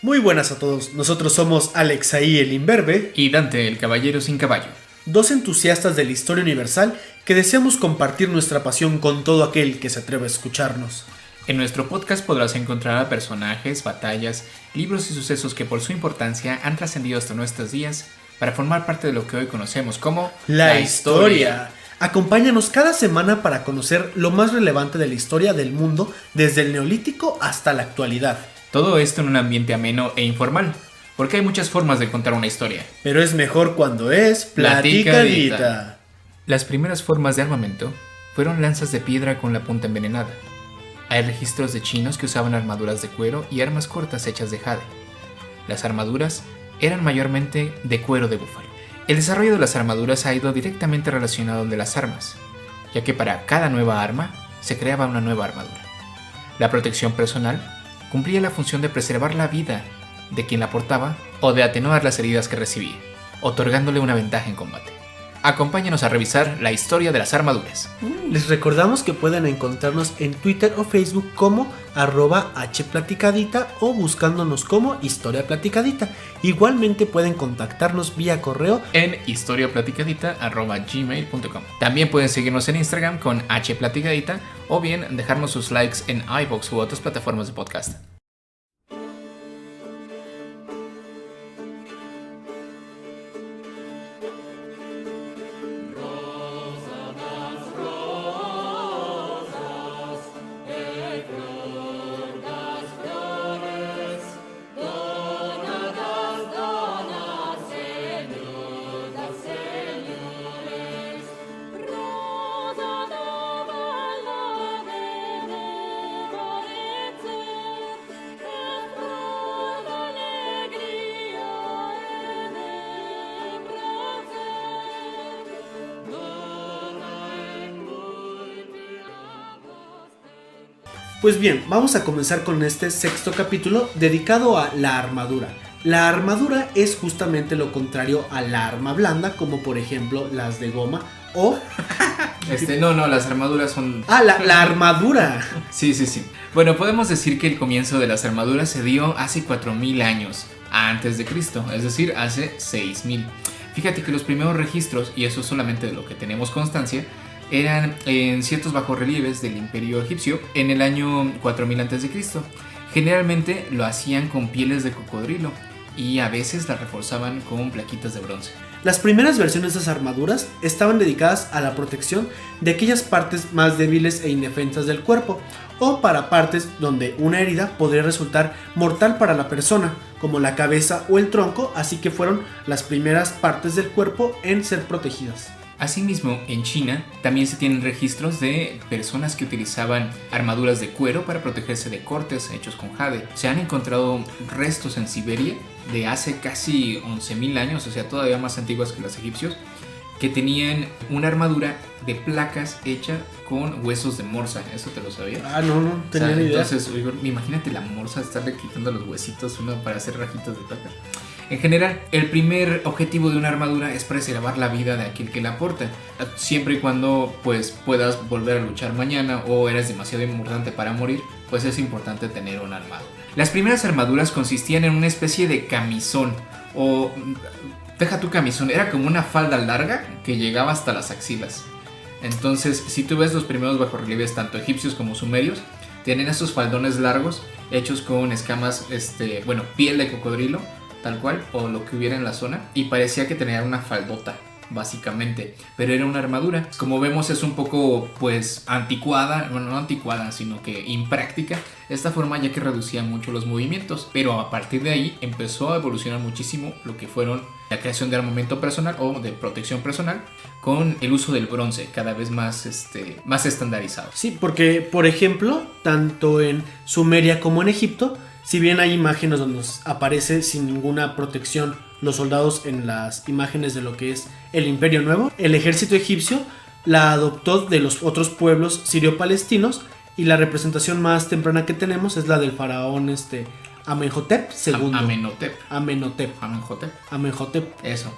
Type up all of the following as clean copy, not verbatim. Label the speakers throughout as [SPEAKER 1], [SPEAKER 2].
[SPEAKER 1] Muy buenas a todos, nosotros somos Alexaí el Imberbe
[SPEAKER 2] y Dante el Caballero sin Caballo,
[SPEAKER 1] dos entusiastas de la historia universal que deseamos compartir nuestra pasión con todo aquel que se atreve a escucharnos.
[SPEAKER 2] En nuestro podcast podrás encontrar a personajes, batallas, libros y sucesos que por su importancia han trascendido hasta nuestros días para formar parte de lo que hoy conocemos como
[SPEAKER 1] la historia. Acompáñanos cada semana para conocer lo más relevante de la historia del mundo desde el Neolítico hasta la actualidad.
[SPEAKER 2] Todo esto en un ambiente ameno e informal, porque hay muchas formas de contar una historia.
[SPEAKER 1] Pero es mejor cuando es platicadita.
[SPEAKER 2] Las primeras formas de armamento fueron lanzas de piedra con la punta envenenada. Hay registros de chinos que usaban armaduras de cuero y armas cortas hechas de jade. Las armaduras eran mayormente de cuero de búfalo. El desarrollo de las armaduras ha ido directamente relacionado al de las armas, ya que para cada nueva arma se creaba una nueva armadura. La protección personal cumplía la función de preservar la vida de quien la portaba o de atenuar las heridas que recibía, otorgándole una ventaja en combate. Acompáñanos a revisar la historia de las armaduras.
[SPEAKER 1] Les recordamos que pueden encontrarnos en Twitter o Facebook como @hplaticadita o buscándonos como Historia Platicadita. Igualmente pueden contactarnos vía correo
[SPEAKER 2] en historiaplaticadita@gmail.com. También pueden seguirnos en Instagram con hplaticadita o bien dejarnos sus likes en iVoox u otras plataformas de podcast.
[SPEAKER 1] Pues bien, vamos a comenzar con este sexto capítulo dedicado a la armadura. La armadura es justamente lo contrario a la arma blanda, como por ejemplo las de goma o...
[SPEAKER 2] las armaduras son...
[SPEAKER 1] la armadura.
[SPEAKER 2] Sí. Bueno, podemos decir que el comienzo de las armaduras se dio hace 4000 años antes de Cristo, es decir, hace 6000. Fíjate que los primeros registros, y eso solamente de lo que tenemos constancia, eran en ciertos bajorrelieves del Imperio Egipcio en el año 4000 a.C. Generalmente lo hacían con pieles de cocodrilo y a veces la reforzaban con plaquitas de bronce.
[SPEAKER 1] Las primeras versiones de esas armaduras estaban dedicadas a la protección de aquellas partes más débiles e indefensas del cuerpo, o para partes donde una herida podría resultar mortal para la persona, como la cabeza o el tronco, así que fueron las primeras partes del cuerpo en ser protegidas.
[SPEAKER 2] Asimismo, en China también se tienen registros de personas que utilizaban armaduras de cuero para protegerse de cortes hechos con jade. Se han encontrado restos en Siberia de hace casi 11.000 años, o sea, todavía más antiguas que los egipcios, que tenían una armadura de placas hecha con huesos de morsa. ¿Eso te lo sabías?
[SPEAKER 1] No tenía ni idea.
[SPEAKER 2] Entonces, imagínate la morsa estarle quitando los huesitos uno para hacer rajitas de plata. En general, el primer objetivo de una armadura es preservar la vida de aquel que la porta, siempre y cuando pues puedas volver a luchar mañana o eres demasiado importante para morir, pues es importante tener una armadura. Las primeras armaduras consistían en una especie de camisón o... Deja tu camisón, era como una falda larga que llegaba hasta las axilas. Entonces, si tú ves los primeros bajorrelieves, tanto egipcios como sumerios, tienen esos faldones largos hechos con escamas, piel de cocodrilo, tal cual, o lo que hubiera en la zona, y parecía que tenía una faldota, básicamente, pero era una armadura. Como vemos, es un poco, pues, anticuada, bueno, no anticuada, sino que impráctica, esta forma, ya que reducía mucho los movimientos, pero a partir de ahí empezó a evolucionar muchísimo lo que fueron la creación de armamento personal o de protección personal con el uso del bronce, cada vez más estandarizado.
[SPEAKER 1] Sí, porque, por ejemplo, tanto en Sumeria como en Egipto, si bien hay imágenes donde nos aparece sin ninguna protección los soldados en las imágenes de lo que es el Imperio Nuevo, el ejército egipcio la adoptó de los otros pueblos sirio-palestinos y la representación más temprana que tenemos es la del faraón Amenhotep II.
[SPEAKER 2] Amenhotep.
[SPEAKER 1] Eso.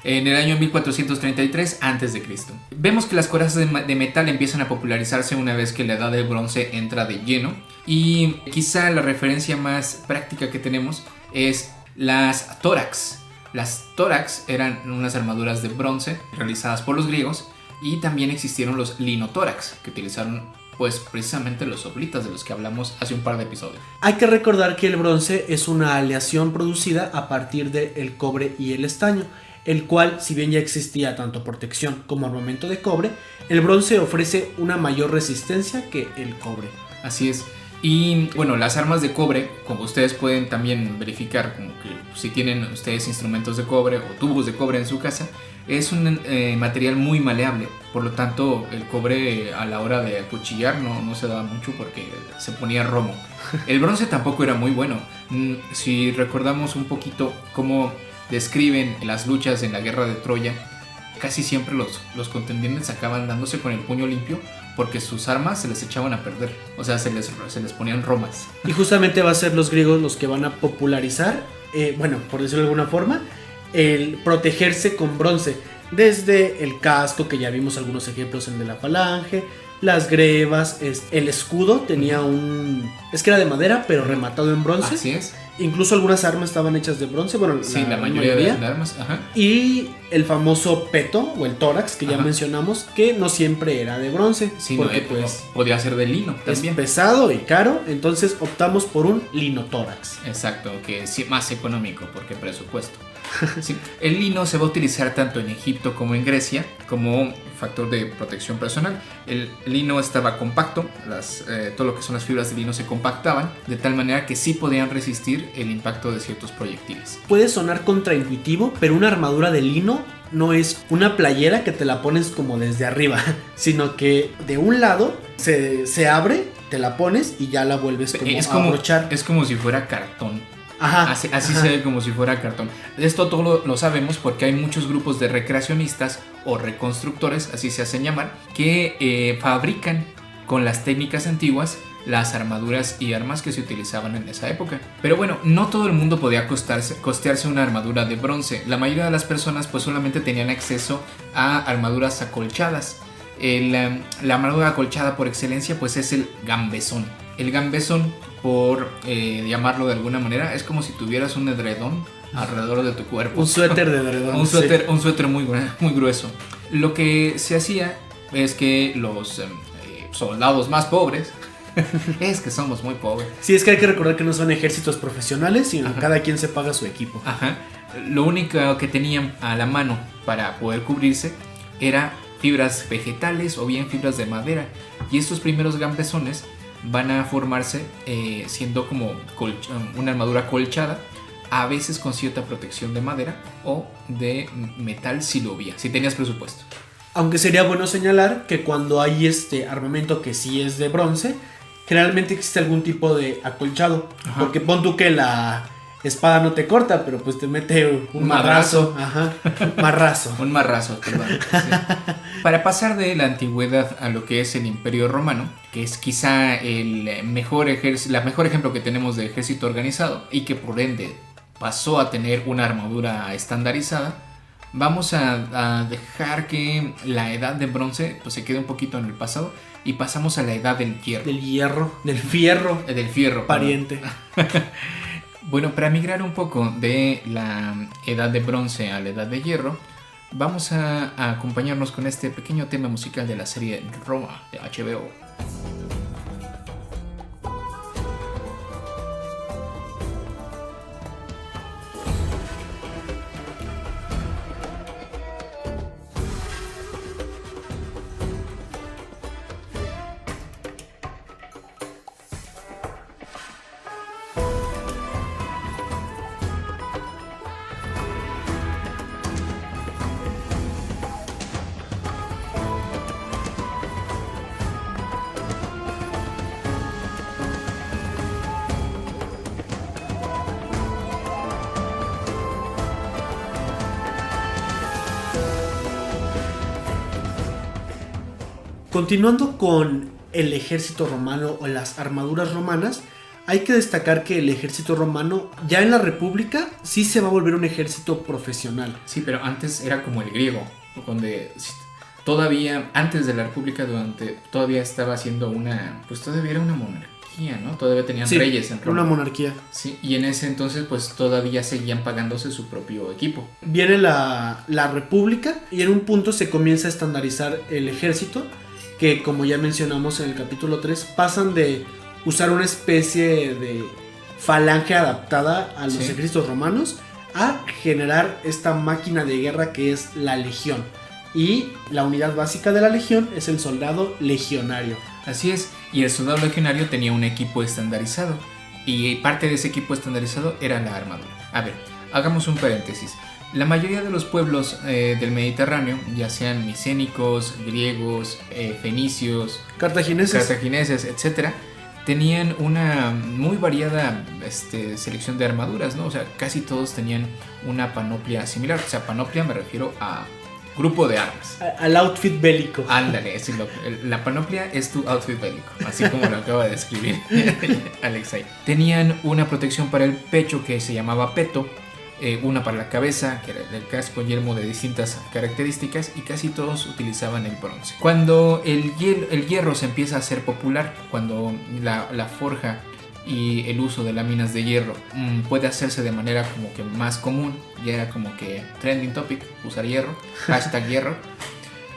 [SPEAKER 2] en el año 1433 a.C. Vemos que las corazas de metal empiezan a popularizarse una vez que la edad del bronce entra de lleno, y quizá la referencia más práctica que tenemos es las tórax. Las tórax eran unas armaduras de bronce realizadas por los griegos, y también existieron los linotórax, que utilizaron pues precisamente los hoplitas de los que hablamos hace un par de episodios.
[SPEAKER 1] Hay que recordar que el bronce es una aleación producida a partir del cobre y el estaño, el cual, si bien ya existía tanto protección como armamento de cobre, el bronce ofrece una mayor resistencia que el cobre.
[SPEAKER 2] Así es. Y bueno, las armas de cobre, como ustedes pueden también verificar, como que si tienen ustedes instrumentos de cobre o tubos de cobre en su casa, es un material muy maleable. Por lo tanto, el cobre a la hora de acuchillar no se daba mucho porque se ponía romo. El bronce tampoco era muy bueno. Si recordamos un poquito cómo describen las luchas en la guerra de Troya, casi siempre los contendientes acaban dándose con el puño limpio porque sus armas se les echaban a perder. O sea, se les ponían romas.
[SPEAKER 1] Y justamente va a ser los griegos los que van a popularizar, bueno, por decirlo de alguna forma, el protegerse con bronce. Desde el casco, que ya vimos algunos ejemplos en de la falange, las grebas, el escudo tenía es que era de madera, pero rematado en bronce.
[SPEAKER 2] Así es.
[SPEAKER 1] Incluso algunas armas estaban hechas de bronce, bueno,
[SPEAKER 2] sí, la mayoría de armas. Ajá.
[SPEAKER 1] Y el famoso peto o el tórax que ya mencionamos, que no siempre era de bronce,
[SPEAKER 2] sí,
[SPEAKER 1] porque
[SPEAKER 2] pues podía ser de lino también.
[SPEAKER 1] Es pesado y caro, entonces optamos por un linotórax.
[SPEAKER 2] Exacto, que es más económico porque presupuesto. Sí, el lino se va a utilizar tanto en Egipto como en Grecia como factor de protección personal. El lino estaba compacto, todo lo que son las fibras de lino se compactaban de tal manera que sí podían resistir el impacto de ciertos proyectiles.
[SPEAKER 1] Puede sonar contraintuitivo, pero una armadura de lino no es una playera que te la pones como desde arriba, sino que de un lado se abre, te la pones y ya la vuelves como a abrochar.
[SPEAKER 2] Es como si fuera cartón.
[SPEAKER 1] Ajá,
[SPEAKER 2] así se ve como si fuera cartón. Esto todo lo sabemos porque hay muchos grupos de recreacionistas o reconstructores, así se hacen llamar, que fabrican con las técnicas antiguas las armaduras y armas que se utilizaban en esa época. Pero bueno, no todo el mundo podía costearse una armadura de bronce. La mayoría de las personas pues solamente tenían acceso a armaduras acolchadas. La armadura acolchada por excelencia pues es el gambesón. El gambesón, por llamarlo de alguna manera, es como si tuvieras un edredón alrededor de tu cuerpo.
[SPEAKER 1] Un suéter de edredón.
[SPEAKER 2] Un suéter muy grueso. Lo que se hacía es que los soldados más pobres, es que somos muy pobres.
[SPEAKER 1] Sí, es que hay que recordar que no son ejércitos profesionales, sino cada quien se paga su equipo.
[SPEAKER 2] Ajá. Lo único que tenían a la mano para poder cubrirse era fibras vegetales o bien fibras de madera. Y estos primeros gambesones van a formarse siendo como una armadura colchada, a veces con cierta protección de madera o de metal si lo había, si tenías presupuesto.
[SPEAKER 1] Aunque sería bueno señalar que cuando hay armamento que sí es de bronce, generalmente existe algún tipo de acolchado. Ajá. Porque pon tú que la espada no te corta, pero pues te mete un marrazo. Ajá, marrazo.
[SPEAKER 2] Un marrazo, perdón. Sí. Para pasar de la antigüedad a lo que es el Imperio Romano, que es quizá el mejor ejemplo que tenemos de ejército organizado y que por ende pasó a tener una armadura estandarizada, vamos a dejar que la edad de bronce pues, se quede un poquito en el pasado y pasamos a la edad del hierro.
[SPEAKER 1] Del fierro.
[SPEAKER 2] Del fierro.
[SPEAKER 1] Pariente.
[SPEAKER 2] Bueno, para migrar un poco de la edad de bronce a la edad de hierro, vamos a acompañarnos con este pequeño tema musical de la serie Roma de HBO.
[SPEAKER 1] Continuando con el ejército romano o las armaduras romanas, hay que destacar que el ejército romano, ya en la República, sí se va a volver un ejército profesional.
[SPEAKER 2] Sí, pero antes era como el griego, donde todavía, antes de la República, todavía estaba haciendo pues todavía era una monarquía, ¿no? Todavía tenían reyes en Roma.
[SPEAKER 1] Una monarquía.
[SPEAKER 2] Sí, y en ese entonces, pues todavía seguían pagándose su propio equipo.
[SPEAKER 1] Viene la República y en un punto se comienza a estandarizar el ejército, que como ya mencionamos en el capítulo 3, pasan de usar una especie de falange adaptada a los ejércitos romanos a generar esta máquina de guerra que es la legión. Y la unidad básica de la legión es el soldado legionario.
[SPEAKER 2] Así es, y el soldado legionario tenía un equipo estandarizado, y parte de ese equipo estandarizado era la armadura. A ver, hagamos un paréntesis. La mayoría de los pueblos del Mediterráneo, ya sean micénicos, griegos, fenicios, cartagineses, etcétera, tenían una muy variada selección de armaduras, ¿no? O sea, casi todos tenían una panoplia similar. O sea, panoplia me refiero a grupo de armas.
[SPEAKER 1] Al outfit bélico.
[SPEAKER 2] Ándale, la panoplia es tu outfit bélico, así como lo acaba de describir Alexei. Tenían una protección para el pecho que se llamaba peto, una para la cabeza, que era el casco yelmo de distintas características, y casi todos utilizaban el bronce. Cuando el hierro se empieza a hacer popular, cuando la forja y el uso de láminas de hierro puede hacerse de manera como que más común, ya era como que trending topic, usar hierro, hashtag hierro.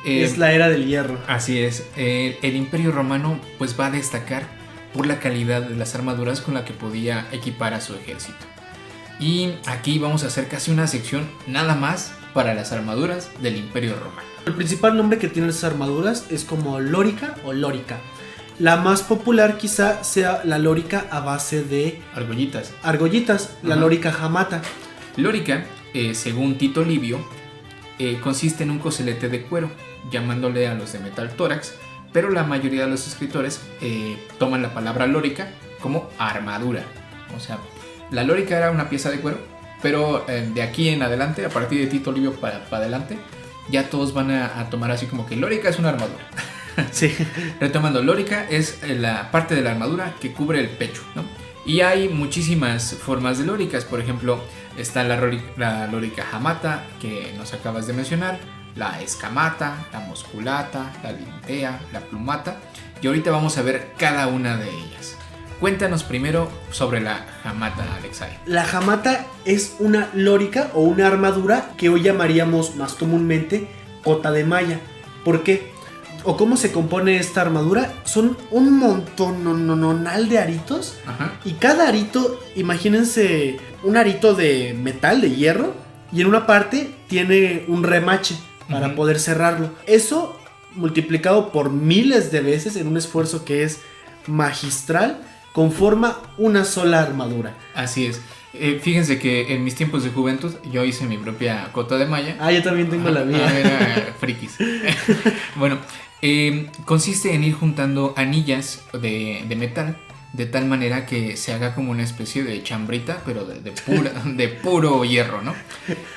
[SPEAKER 1] Es la era del hierro.
[SPEAKER 2] Así es, el Imperio Romano pues va a destacar por la calidad de las armaduras con la que podía equipar a su ejército. Y aquí vamos a hacer casi una sección nada más para las armaduras del Imperio Romano.
[SPEAKER 1] El principal nombre que tienen esas armaduras es como lórica o lórica. La más popular quizá sea la lórica a base de argollitas, la lórica jamata.
[SPEAKER 2] Lórica, según Tito Livio, consiste en un coselete de cuero, llamándole a los de metal tórax, pero la mayoría de los escritores toman la palabra lórica como armadura. O sea, la lórica era una pieza de cuero, pero de aquí en adelante, a partir de Tito Livio para adelante, ya todos van a tomar así como que lórica es una armadura.
[SPEAKER 1] Sí.
[SPEAKER 2] Retomando, lórica es la parte de la armadura que cubre el pecho, ¿no? Y hay muchísimas formas de lóricas. Por ejemplo, está la lórica jamata, que nos acabas de mencionar, la escamata, la musculata, la lintea, la plumata, y ahorita vamos a ver cada una de ellas. Cuéntanos primero sobre la jamata, Alexei.
[SPEAKER 1] La jamata es una lórica o una armadura que hoy llamaríamos más comúnmente cota de malla. ¿Por qué? ¿O cómo se compone esta armadura? Son un montonal de aritos.
[SPEAKER 2] Ajá.
[SPEAKER 1] Y cada arito, imagínense un arito de metal, de hierro, y en una parte tiene un remache para poder cerrarlo. Eso multiplicado por miles de veces en un esfuerzo que es magistral, conforma una sola armadura.
[SPEAKER 2] Así es. Fíjense que en mis tiempos de juventud yo hice mi propia cota de malla.
[SPEAKER 1] Yo también tengo la mía.
[SPEAKER 2] Era frikis. Bueno, consiste en ir juntando anillas de metal de tal manera que se haga como una especie de chambrita, pero de puro hierro, ¿no?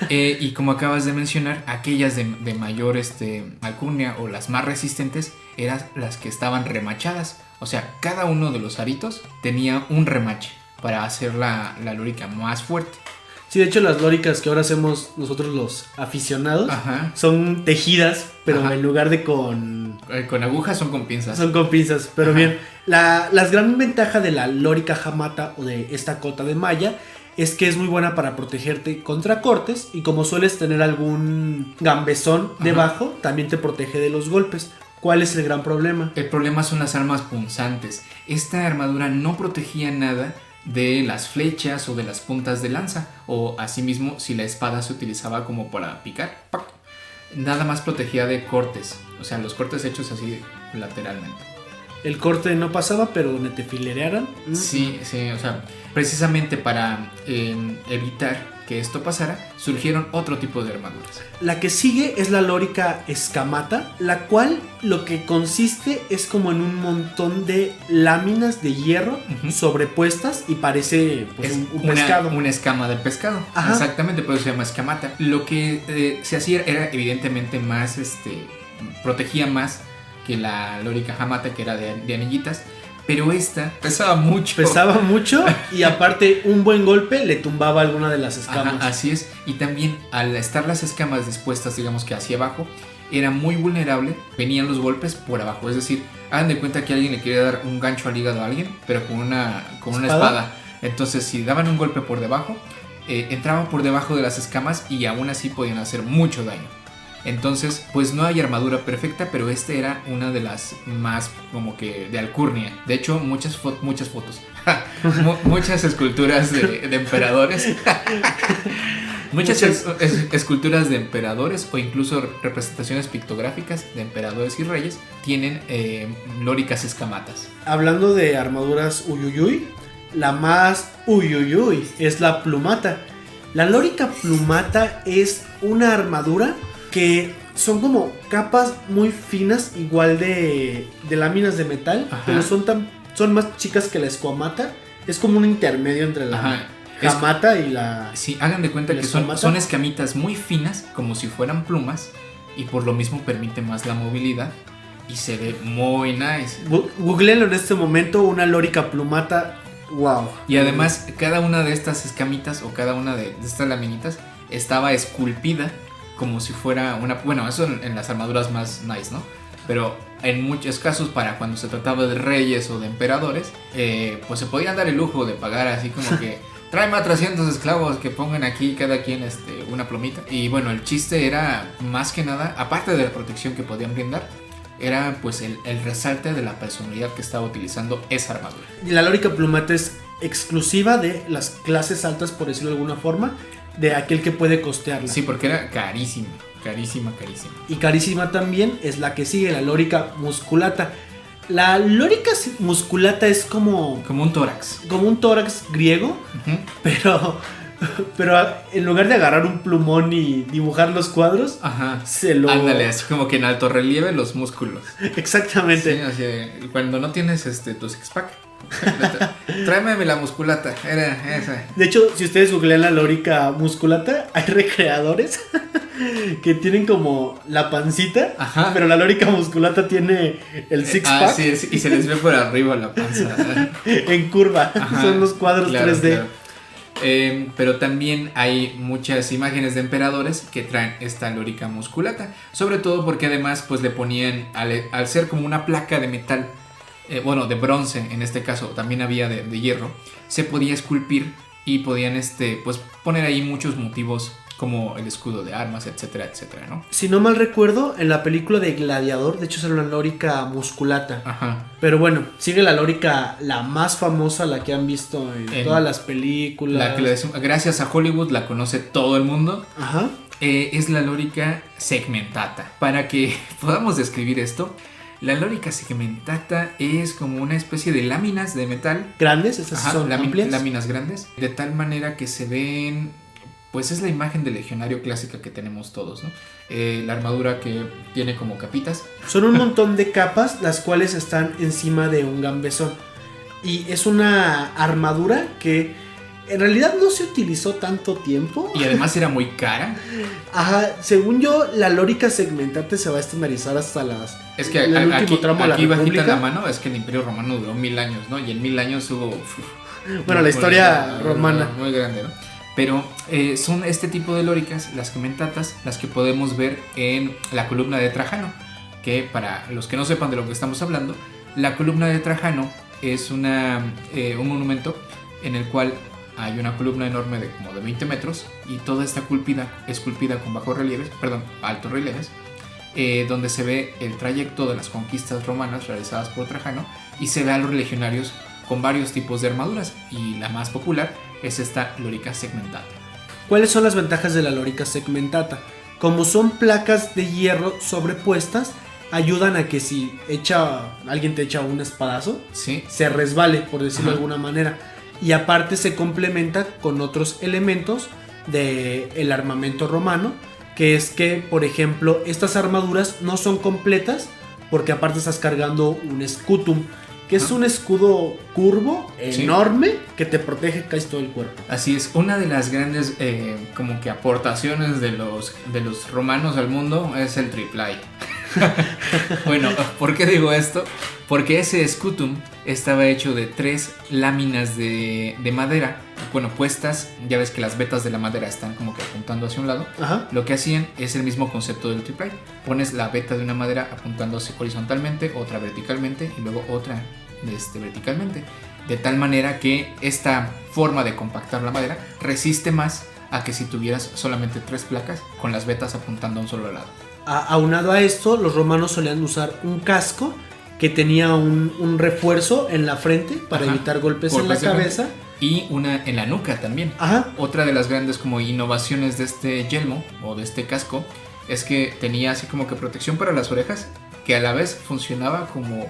[SPEAKER 2] Y como acabas de mencionar, aquellas de mayor alcurnia o las más resistentes eran las que estaban remachadas. O sea, cada uno de los aritos tenía un remache para hacer la lórica más fuerte.
[SPEAKER 1] Sí, de hecho las lóricas que ahora hacemos nosotros los aficionados son tejidas, pero en lugar de con
[SPEAKER 2] agujas son con pinzas.
[SPEAKER 1] Son con pinzas, pero bien. La gran ventaja de la lórica jamata o de esta cota de malla es que es muy buena para protegerte contra cortes, y como sueles tener algún gambezón debajo, también te protege de los golpes. ¿Cuál es el gran problema?
[SPEAKER 2] El problema son las armas punzantes. Esta armadura no protegía nada de las flechas o de las puntas de lanza, o asimismo si la espada se utilizaba como para picar, ¡pac! Nada más protegía de cortes, o sea, los cortes hechos así lateralmente.
[SPEAKER 1] El corte no pasaba, pero donde te filerearan.
[SPEAKER 2] Sí, o sea, precisamente para evitar que esto pasara, surgieron otro tipo de armaduras.
[SPEAKER 1] La que sigue es la lórica escamata, la cual lo que consiste es como en un montón de láminas de hierro sobrepuestas y parece pues, un pescado.
[SPEAKER 2] Una escama de pescado. Ajá. Exactamente, por eso se llama escamata. Lo que se hacía era evidentemente más, protegía más que la lórica jamata, que era de anillitas, Pero esta pesaba mucho.
[SPEAKER 1] Pesaba mucho y aparte un buen golpe le tumbaba alguna de las escamas.
[SPEAKER 2] Ajá, así es. Y también al estar las escamas dispuestas, digamos que hacia abajo, era muy vulnerable. Venían los golpes por abajo. Es decir, hagan de cuenta que alguien le quería dar un gancho al hígado a alguien, pero con una espada. Entonces, si daban un golpe por debajo, entraban por debajo de las escamas y aún así podían hacer mucho daño. Entonces, pues no hay armadura perfecta, pero esta era una de las más como que de alcurnia. De hecho, muchas fotos, muchas esculturas de emperadores. Muchas esculturas de emperadores o incluso representaciones pictográficas de emperadores y reyes tienen lóricas escamatas.
[SPEAKER 1] Hablando de armaduras uyuyuy, la más uyuyuy es la plumata. La lórica plumata es una armadura que son como capas muy finas, igual de láminas de metal. Ajá. Pero son más chicas que la escuamata. Es como un intermedio entre la jamata y la...
[SPEAKER 2] Sí, hagan de cuenta que son escamitas muy finas, como si fueran plumas, y por lo mismo permite más la movilidad y se ve muy nice.
[SPEAKER 1] Googleenlo en este momento, una lórica plumata. Wow.
[SPEAKER 2] Y además, cada una de estas escamitas o cada una de estas laminitas estaba esculpida como si fuera una... Bueno, eso en las armaduras más nice, ¿no? Pero en muchos casos, para cuando se trataba de reyes o de emperadores, pues se podían dar el lujo de pagar así como que tráeme a 300 esclavos que pongan aquí cada quien una plumita. Y bueno, el chiste era más que nada, aparte de la protección que podían brindar, era pues el resalte de la personalidad que estaba utilizando esa armadura.
[SPEAKER 1] Y la lórica plumata es exclusiva de las clases altas, por decirlo de alguna forma, de aquel que puede costearla.
[SPEAKER 2] Sí, porque era carísima.
[SPEAKER 1] Y carísima también es la que sigue, la lórica musculata. La lórica musculata es como
[SPEAKER 2] un tórax.
[SPEAKER 1] Como un tórax griego, pero en lugar de agarrar un plumón y dibujar los cuadros,
[SPEAKER 2] ándale, así como que en alto relieve los músculos.
[SPEAKER 1] Exactamente.
[SPEAKER 2] Sí, así, cuando no tienes tu six pack, tráeme la musculata, era esa.
[SPEAKER 1] De hecho, si ustedes googlean la lórica musculata, hay recreadores que tienen como la pancita, pero la lórica musculata tiene el six pack.
[SPEAKER 2] Sí, y se les ve por arriba la panza.
[SPEAKER 1] En curva. Son los cuadros 3D. Claro.
[SPEAKER 2] Pero también hay muchas imágenes de emperadores que traen esta lórica musculata, sobre todo porque además pues le ponían, al ser como una placa de metal, de bronce en este caso, también había de hierro, se podía esculpir y podían pues poner ahí muchos motivos como el escudo de armas, etcétera, etcétera, ¿no?
[SPEAKER 1] Si no mal recuerdo, en la película de Gladiador, de hecho sale una lórica musculata. Pero bueno, sigue la lórica, la más famosa, la que han visto en todas las películas.
[SPEAKER 2] La que gracias a Hollywood la conoce todo el mundo. Es la lórica segmentata. Para que podamos describir esto, la lórica segmentata es como una especie de láminas de metal.
[SPEAKER 1] Grandes, esas son amplias.
[SPEAKER 2] Láminas grandes, de tal manera que se ven... Pues es la imagen del legionario clásica que tenemos todos, ¿no? La armadura que tiene como capitas.
[SPEAKER 1] Son un montón de capas, las cuales están encima de un gambesón. Y es una armadura que en realidad no se utilizó tanto tiempo.
[SPEAKER 2] Y además era muy cara.
[SPEAKER 1] Según yo, la lórica segmentata se va a estandarizar hasta las...
[SPEAKER 2] Es que aquí bajita la mano, es que el Imperio Romano duró 1000 años, ¿no? Y en 1000 años hubo...
[SPEAKER 1] Bueno, la historia romana.
[SPEAKER 2] Muy grande, ¿no? Pero son este tipo de lóricas, las segmentatas, las que podemos ver en la columna de Trajano. Que para los que no sepan de lo que estamos hablando, la columna de Trajano es un monumento en el cual hay una columna enorme de como de 20 metros y toda está esculpida con altos relieves, donde se ve el trayecto de las conquistas romanas realizadas por Trajano y se ve a los legionarios con varios tipos de armaduras, y la más popular es esta lórica segmentata.
[SPEAKER 1] ¿Cuáles son las ventajas de la lórica segmentata? Como son placas de hierro sobrepuestas, ayudan a que si alguien te echa un espadazo, se resbale, por decirlo de alguna manera. Y aparte se complementa con otros elementos del armamento romano, que es que, por ejemplo, estas armaduras no son completas porque aparte estás cargando un scutum, que es un escudo curvo, enorme, que te protege casi todo el cuerpo.
[SPEAKER 2] Así es, una de las grandes como que aportaciones de los romanos al mundo es el triplay. Bueno, ¿por qué digo esto? Porque ese scutum estaba hecho de 3 láminas de madera, bueno, puestas, ya ves que las vetas de la madera están como que apuntando hacia un lado.
[SPEAKER 1] Ajá.
[SPEAKER 2] Lo que hacían es el mismo concepto del triplite. Pones la veta de una madera apuntándose horizontalmente, otra verticalmente y luego otra verticalmente. De tal manera que esta forma de compactar la madera resiste más a que si tuvieras solamente 3 placas con las vetas apuntando a un solo lado.
[SPEAKER 1] Aunado a esto, los romanos solían usar un casco que tenía un refuerzo en la frente para evitar golpes en la cabeza.
[SPEAKER 2] Y una en la nuca también.
[SPEAKER 1] Ajá.
[SPEAKER 2] Otra de las grandes como innovaciones de este yelmo o de este casco es que tenía así como que protección para las orejas, que a la vez funcionaba como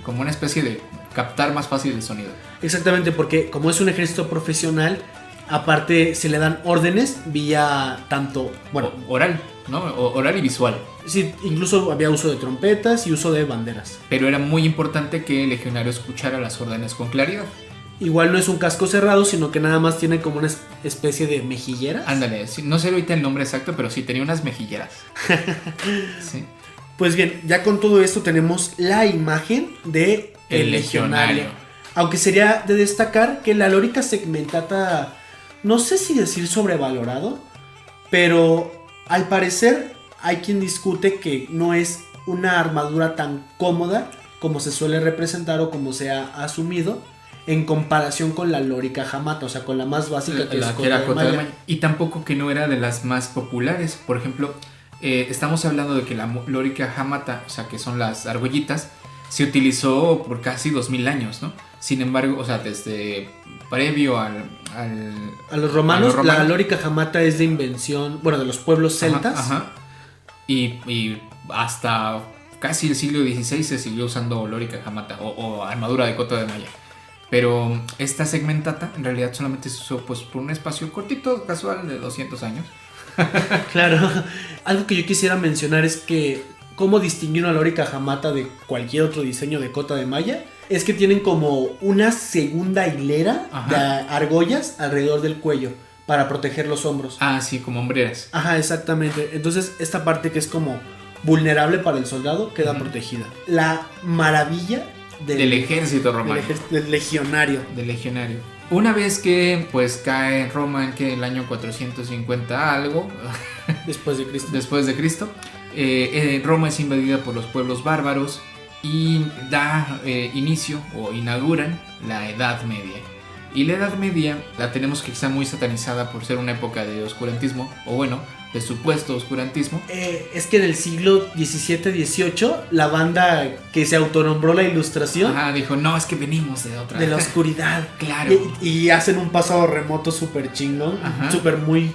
[SPEAKER 2] una especie de captar más fácil el sonido.
[SPEAKER 1] Exactamente, porque como es un ejército profesional, aparte se le dan órdenes vía tanto, bueno,
[SPEAKER 2] oral, ¿no? Oral y visual.
[SPEAKER 1] Sí, incluso había uso de trompetas y uso de banderas.
[SPEAKER 2] Pero era muy importante que el legionario escuchara las órdenes con claridad.
[SPEAKER 1] Igual no es un casco cerrado, sino que nada más tiene como una especie de mejilleras.
[SPEAKER 2] Ándale, no sé ahorita el nombre exacto, pero sí tenía unas mejilleras. Sí.
[SPEAKER 1] Pues bien, ya con todo esto tenemos la imagen de el legionario. Aunque sería de destacar que la lorica segmentata, no sé si decir sobrevalorado, pero al parecer hay quien discute que no es una armadura tan cómoda como se suele representar o como se ha asumido en comparación con la lorica jamata, o sea, con la más básica que
[SPEAKER 2] era cota de malla. Y tampoco que no era de las más populares. Por ejemplo, estamos hablando de que la lorica jamata, o sea, que son las argollitas, se utilizó por casi 2000 años, ¿no? Sin embargo, o sea, desde previo a
[SPEAKER 1] los romanos, la lorica jamata es de invención, bueno, de los pueblos celtas.
[SPEAKER 2] Ajá. Y hasta casi el siglo XVI se siguió usando lorica jamata o armadura de cota de malla. Pero esta segmentata en realidad solamente se usó pues por un espacio cortito, casual, de 200 años.
[SPEAKER 1] Claro. Algo que yo quisiera mencionar es que cómo distinguir una lorica jamata de cualquier otro diseño de cota de malla es que tienen como una segunda hilera de argollas alrededor del cuello para proteger los hombros.
[SPEAKER 2] Ah, sí, como hombreras.
[SPEAKER 1] Ajá, exactamente. Entonces esta parte que es como vulnerable para el soldado queda protegida. La maravilla
[SPEAKER 2] del ejército romano.
[SPEAKER 1] Del legionario.
[SPEAKER 2] Del legionario. Una vez que pues cae Roma en que el año 450 algo
[SPEAKER 1] después de Cristo.
[SPEAKER 2] Roma es invadida por los pueblos bárbaros y da inicio o inauguran la Edad Media. Y la Edad Media la tenemos quizá muy satanizada por ser una época de oscurantismo, o bueno, de supuesto oscurantismo.
[SPEAKER 1] Es que en el siglo XVII-XVIII la banda que se autonombró la Ilustración
[SPEAKER 2] dijo, no, es que venimos de
[SPEAKER 1] la oscuridad.
[SPEAKER 2] Claro.
[SPEAKER 1] Y hacen un pasado remoto súper chingón, súper muy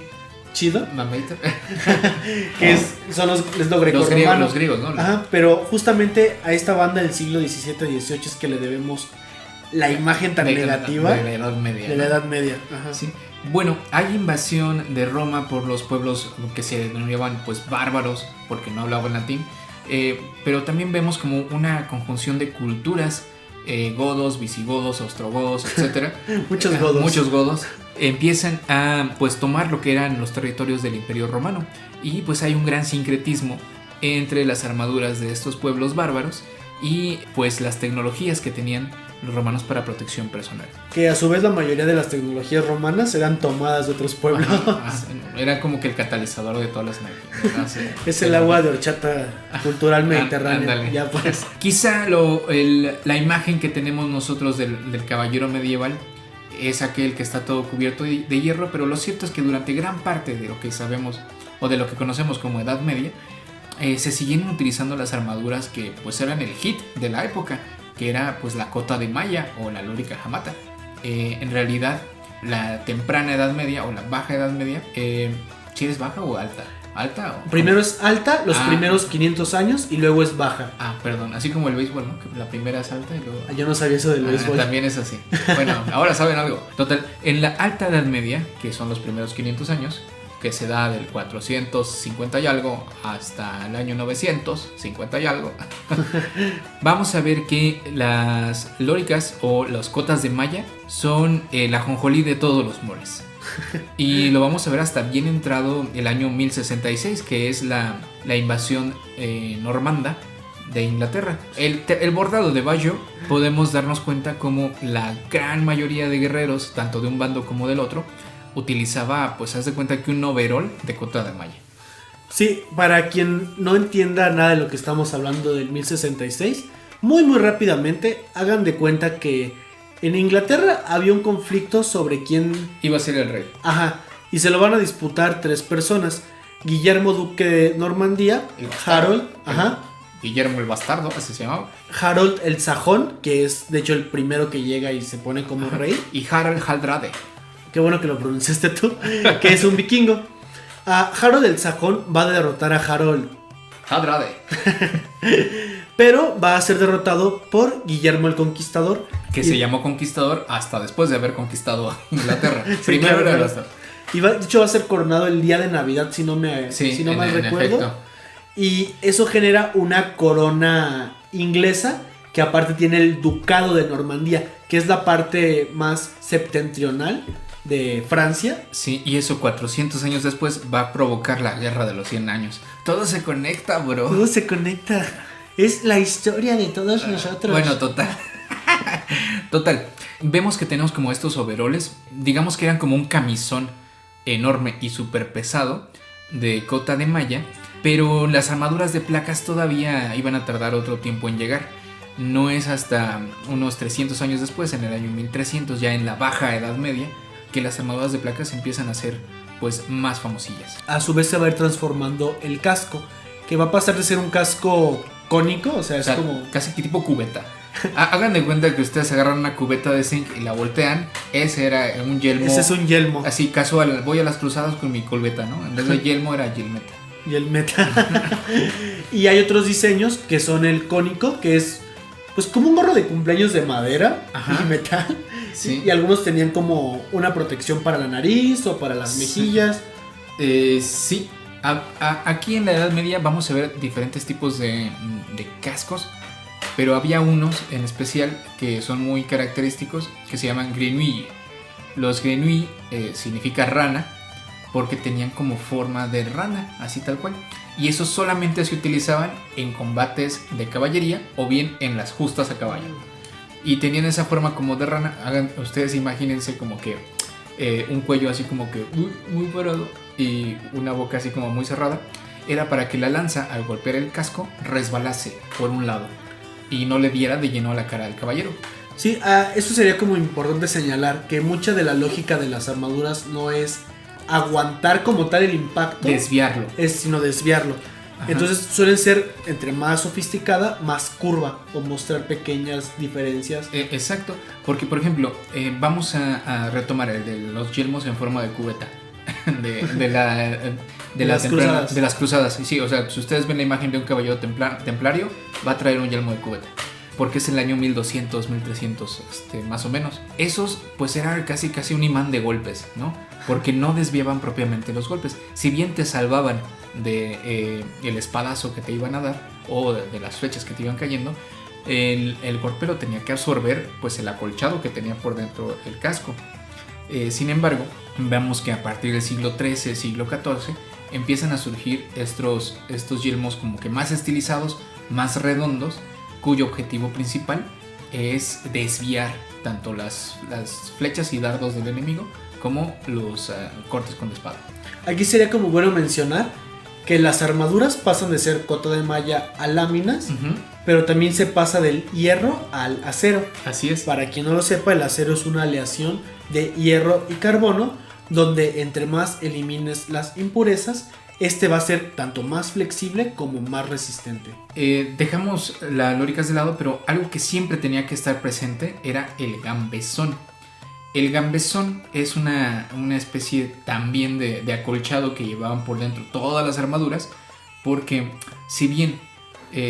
[SPEAKER 1] chido. Que son los grecorromanos.
[SPEAKER 2] Los griegos, ¿no?
[SPEAKER 1] Ajá, pero justamente a esta banda del siglo XVII-XVIII es que le debemos la imagen tan negativa
[SPEAKER 2] de la Edad Media.
[SPEAKER 1] De la Edad Media. Ajá.
[SPEAKER 2] Sí. Bueno, hay invasión de Roma por los pueblos que se denominaban pues bárbaros porque no hablaban latín, pero también vemos como una conjunción de culturas, godos, visigodos, ostrogodos, etc. Muchos godos empiezan a pues tomar lo que eran los territorios del Imperio Romano y pues hay un gran sincretismo entre las armaduras de estos pueblos bárbaros y pues las tecnologías que tenían los romanos para protección personal. Que
[SPEAKER 1] a su vez la mayoría de las tecnologías romanas eran tomadas de otros pueblos.
[SPEAKER 2] Era como que el catalizador de todas las energías.
[SPEAKER 1] Es el agua de horchata cultural mediterránea. Ya pues.
[SPEAKER 2] Quizá la imagen que tenemos nosotros del caballero medieval es aquel que está todo cubierto de hierro, pero lo cierto es que durante gran parte de lo que sabemos o de lo que conocemos como Edad Media, se siguen utilizando las armaduras que pues eran el hit de la época, que era pues la cota de malla o la lorica jamata. En realidad la temprana Edad Media o la baja Edad Media, ¿sí es baja o alta? ¿Alta?
[SPEAKER 1] Primero es alta, los primeros 500 años, y luego es baja.
[SPEAKER 2] Perdón, así como el béisbol, ¿no? Que la primera es alta y luego...
[SPEAKER 1] Yo no sabía eso del béisbol.
[SPEAKER 2] También es así. Bueno, ahora saben algo. Total, en la alta Edad Media, que son los primeros 500 años, que se da del 450 y algo hasta el año 950 y algo, vamos a ver que las lóricas o las cotas de malla son el ajonjolí de todos los moles. Y lo vamos a ver hasta bien entrado el año 1066, que es la invasión normanda de Inglaterra. El bordado de Baggio podemos darnos cuenta como la gran mayoría de guerreros, tanto de un bando como del otro, utilizaba, pues haz de cuenta que un overol de cota de malla.
[SPEAKER 1] Sí, para quien no entienda nada de lo que estamos hablando del 1066, muy rápidamente hagan de cuenta que en Inglaterra había un conflicto sobre quién
[SPEAKER 2] iba a ser el rey.
[SPEAKER 1] Ajá, y se lo van a disputar 3 personas: Guillermo Duque de Normandía, Harold,
[SPEAKER 2] Guillermo el Bastardo, así se llamaba.
[SPEAKER 1] Harold el Sajón, que es de hecho el primero que llega y se pone como rey.
[SPEAKER 2] Y Harald Hardrade.
[SPEAKER 1] Qué bueno que lo pronunciaste tú, que es un vikingo. Harold el Sajón va a derrotar a Harold
[SPEAKER 2] Hardrade.
[SPEAKER 1] Pero va a ser derrotado por Guillermo el Conquistador.
[SPEAKER 2] Que se llamó Conquistador hasta después de haber conquistado Inglaterra.
[SPEAKER 1] Sí,
[SPEAKER 2] Primero
[SPEAKER 1] claro,
[SPEAKER 2] era
[SPEAKER 1] claro. Y de hecho va a ser coronado el día de Navidad, si no mal recuerdo. Efecto. Y eso genera una corona inglesa que aparte tiene el ducado de Normandía, que es la parte más septentrional de Francia.
[SPEAKER 2] Sí, y eso 400 años después va a provocar la guerra de los 100 años. Todo se conecta, bro.
[SPEAKER 1] Todo se conecta. Es la historia de todos nosotros.
[SPEAKER 2] Bueno, total. Total. Vemos que tenemos como estos overoles. Digamos que eran como un camisón enorme y súper pesado de cota de malla. Pero las armaduras de placas todavía iban a tardar otro tiempo en llegar. No es hasta unos 300 años después, en el año 1300, ya en la baja Edad Media, que las armaduras de placas empiezan a ser pues más famosillas.
[SPEAKER 1] A su vez se va a ir transformando el casco, que va a pasar de ser un casco cónico, o sea, es como
[SPEAKER 2] casi tipo cubeta. Hagan de cuenta que ustedes agarran una cubeta de zinc y la voltean. Ese era un yelmo.
[SPEAKER 1] Ese es un yelmo.
[SPEAKER 2] Así casual, voy a las cruzadas con mi colbeta, ¿no? En vez de yelmo era yelmeta.
[SPEAKER 1] Yelmeta. Y hay otros diseños que son el cónico, que es pues como un gorro de cumpleaños de madera. Ajá. Y metal. Sí. Y algunos tenían como una protección para la nariz o para las mejillas.
[SPEAKER 2] Sí. Aquí en la Edad Media vamos a ver diferentes tipos de cascos, pero había unos en especial que son muy característicos que se llaman grenouilles. Los grenouilles significa rana porque tenían como forma de rana, así tal cual. Y esos solamente se utilizaban en combates de caballería o bien en las justas a caballo. Y tenían esa forma como de rana. Ustedes imagínense como que un cuello así como que muy parado y una boca así como muy cerrada. Era para que la lanza al golpear el casco resbalase por un lado y no le diera de lleno a la cara del caballero.
[SPEAKER 1] Sí, eso sería como importante señalar que mucha de la lógica de las armaduras no es aguantar como tal el impacto,
[SPEAKER 2] desviarlo,
[SPEAKER 1] sino desviarlo. Ajá. Entonces suelen ser entre más sofisticada, más curva o mostrar pequeñas diferencias.
[SPEAKER 2] Exacto, porque por ejemplo vamos a retomar el de los yelmos en forma de cubeta de las cruzadas. Sí, o sea, si ustedes ven la imagen de un caballero templario, va a traer un yelmo de cubeta, porque es el año 1200, 1300, más o menos. Esos pues eran casi un imán de golpes, ¿no? Porque no desviaban propiamente los golpes. Si bien te salvaban de el espadazo que te iban a dar o de las flechas que te iban cayendo, el golpe lo tenía que absorber pues el acolchado que tenía por dentro el casco. Sin embargo, vemos que a partir del siglo XIII, siglo XIV, empiezan a surgir estos yelmos como que más estilizados, más redondos, cuyo objetivo principal es desviar tanto las flechas y dardos del enemigo como los cortes con la espada.
[SPEAKER 1] Aquí sería como bueno mencionar que las armaduras pasan de ser cota de malla a láminas, pero también se pasa del hierro al acero.
[SPEAKER 2] Así es.
[SPEAKER 1] Para quien no lo sepa, el acero es una aleación de hierro y carbono, donde entre más elimines las impurezas, va a ser tanto más flexible como más resistente.
[SPEAKER 2] Dejamos las lóricas de lado, pero algo que siempre tenía que estar presente era el gambesón. El gambesón es una especie también de acolchado que llevaban por dentro todas las armaduras, porque si bien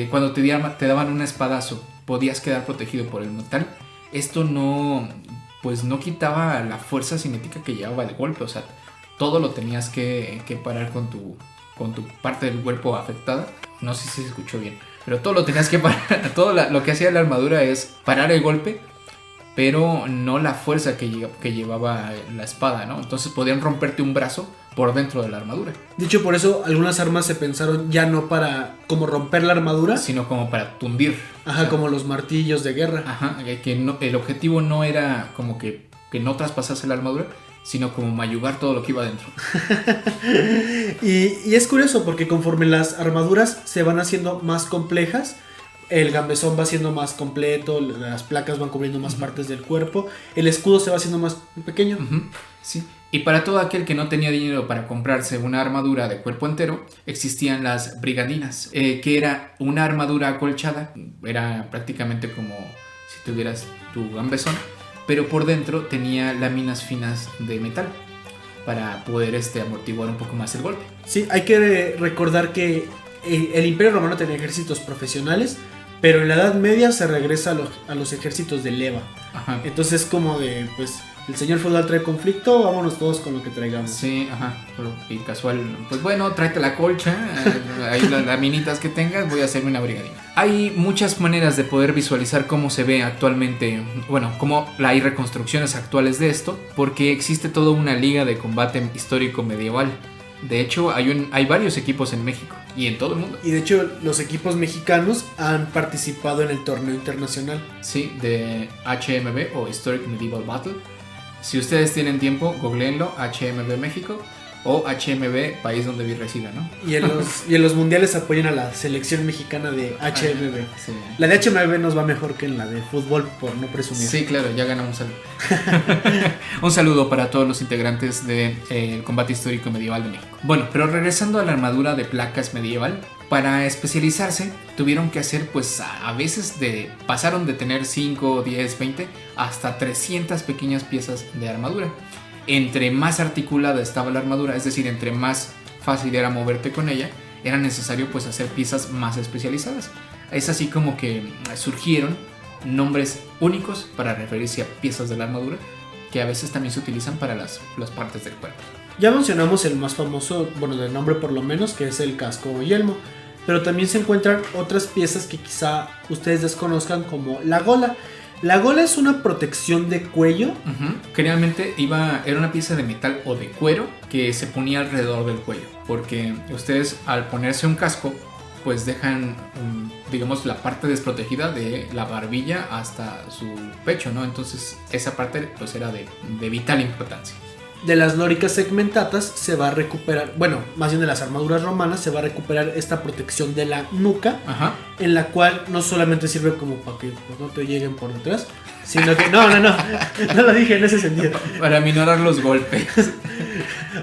[SPEAKER 2] cuando te daban un espadazo podías quedar protegido por el metal, esto no quitaba la fuerza cinética que llevaba el golpe. O sea, todo lo tenías que parar con tu parte del cuerpo afectada. No sé si se escuchó bien, pero todo lo tenías que parar. Todo lo que hacía la armadura es parar el golpe, pero no la fuerza que llevaba la espada, ¿no? Entonces podían romperte un brazo por dentro de la armadura.
[SPEAKER 1] De hecho, por eso algunas armas se pensaron ya no para como romper la armadura,
[SPEAKER 2] sino como para tundir.
[SPEAKER 1] Ajá, o sea, como los martillos de guerra.
[SPEAKER 2] Ajá, que no, el objetivo no era como que no traspasase la armadura, sino como mayugar todo lo que iba dentro.
[SPEAKER 1] y es curioso porque conforme las armaduras se van haciendo más complejas, el gambesón va siendo más completo, las placas van cubriendo más partes del cuerpo, el escudo se va haciendo más pequeño.
[SPEAKER 2] Sí. Y para todo aquel que no tenía dinero para comprarse una armadura de cuerpo entero, existían las brigadinas, que era una armadura acolchada, era prácticamente como si tuvieras tu gambesón, pero por dentro tenía láminas finas de metal para poder amortiguar un poco más el golpe.
[SPEAKER 1] Sí, hay que recordar que el Imperio Romano tenía ejércitos profesionales, pero en la Edad Media se regresa a los ejércitos de leva.
[SPEAKER 2] Ajá.
[SPEAKER 1] Entonces como de, pues, el señor feudal trae conflicto, vámonos todos con lo que traigamos.
[SPEAKER 2] Sí, ajá, y casual, pues bueno, tráete la colcha, ahí las laminitas que tengas, voy a hacerme una brigadina. Hay muchas maneras de poder visualizar cómo se ve actualmente, bueno, cómo hay reconstrucciones actuales de esto, porque existe toda una liga de combate histórico medieval. De hecho, hay varios equipos en México y en todo el mundo.
[SPEAKER 1] Y de hecho, los equipos mexicanos han participado en el torneo internacional.
[SPEAKER 2] Sí, de HMB o Historic Medieval Battle. Si ustedes tienen tiempo, googleenlo, HMB México o HMB país donde resida, ¿no?
[SPEAKER 1] Y en los mundiales apoyan a la selección mexicana de HMB.
[SPEAKER 2] Sí.
[SPEAKER 1] La de HMB nos va mejor que en la de fútbol, por no presumir.
[SPEAKER 2] Sí, claro, ya ganamos algo. Un saludo para todos los integrantes del combate histórico medieval de México. Bueno, pero regresando a la armadura de placas medieval, para especializarse tuvieron que hacer, pues a veces pasaron de tener 5, 10, 20 hasta 300 pequeñas piezas de armadura. Entre más articulada estaba la armadura, es decir, entre más fácil era moverte con ella, era necesario pues hacer piezas más especializadas. Es así como que surgieron nombres únicos para referirse a piezas de la armadura, que a veces también se utilizan para las partes del cuerpo.
[SPEAKER 1] Ya mencionamos el más famoso, bueno, de nombre por lo menos, que es el casco o yelmo, pero también se encuentran otras piezas que quizá ustedes desconozcan, como la gola. La gola es una protección de cuello.
[SPEAKER 2] Generalmente era una pieza de metal o de cuero que se ponía alrededor del cuello, porque ustedes al ponerse un casco pues dejan, digamos, la parte desprotegida de la barbilla hasta su pecho, ¿no? Entonces esa parte pues era de vital importancia.
[SPEAKER 1] De las lóricas segmentatas se va a recuperar, bueno, más bien de las armaduras romanas, se va a recuperar esta protección de la nuca, en la cual no solamente sirve como para que pues, no te lleguen por detrás, sino que no lo dije en ese sentido.
[SPEAKER 2] Para minorar los golpes.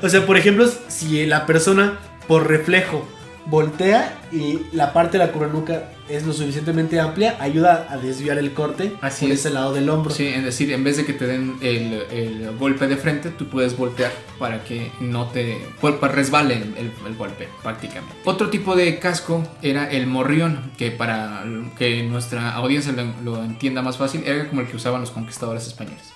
[SPEAKER 1] O sea, por ejemplo, si la persona por reflejo voltea y la parte de la cubrenuca es lo suficientemente amplia, ayuda a desviar el corte por ese lado del hombro.
[SPEAKER 2] Sí, es decir, en vez de que te den el golpe de frente, tú puedes voltear para que no para resbale el golpe prácticamente. Otro tipo de casco era el morrión, que para que nuestra audiencia lo entienda más fácil, era como el que usaban los conquistadores españoles.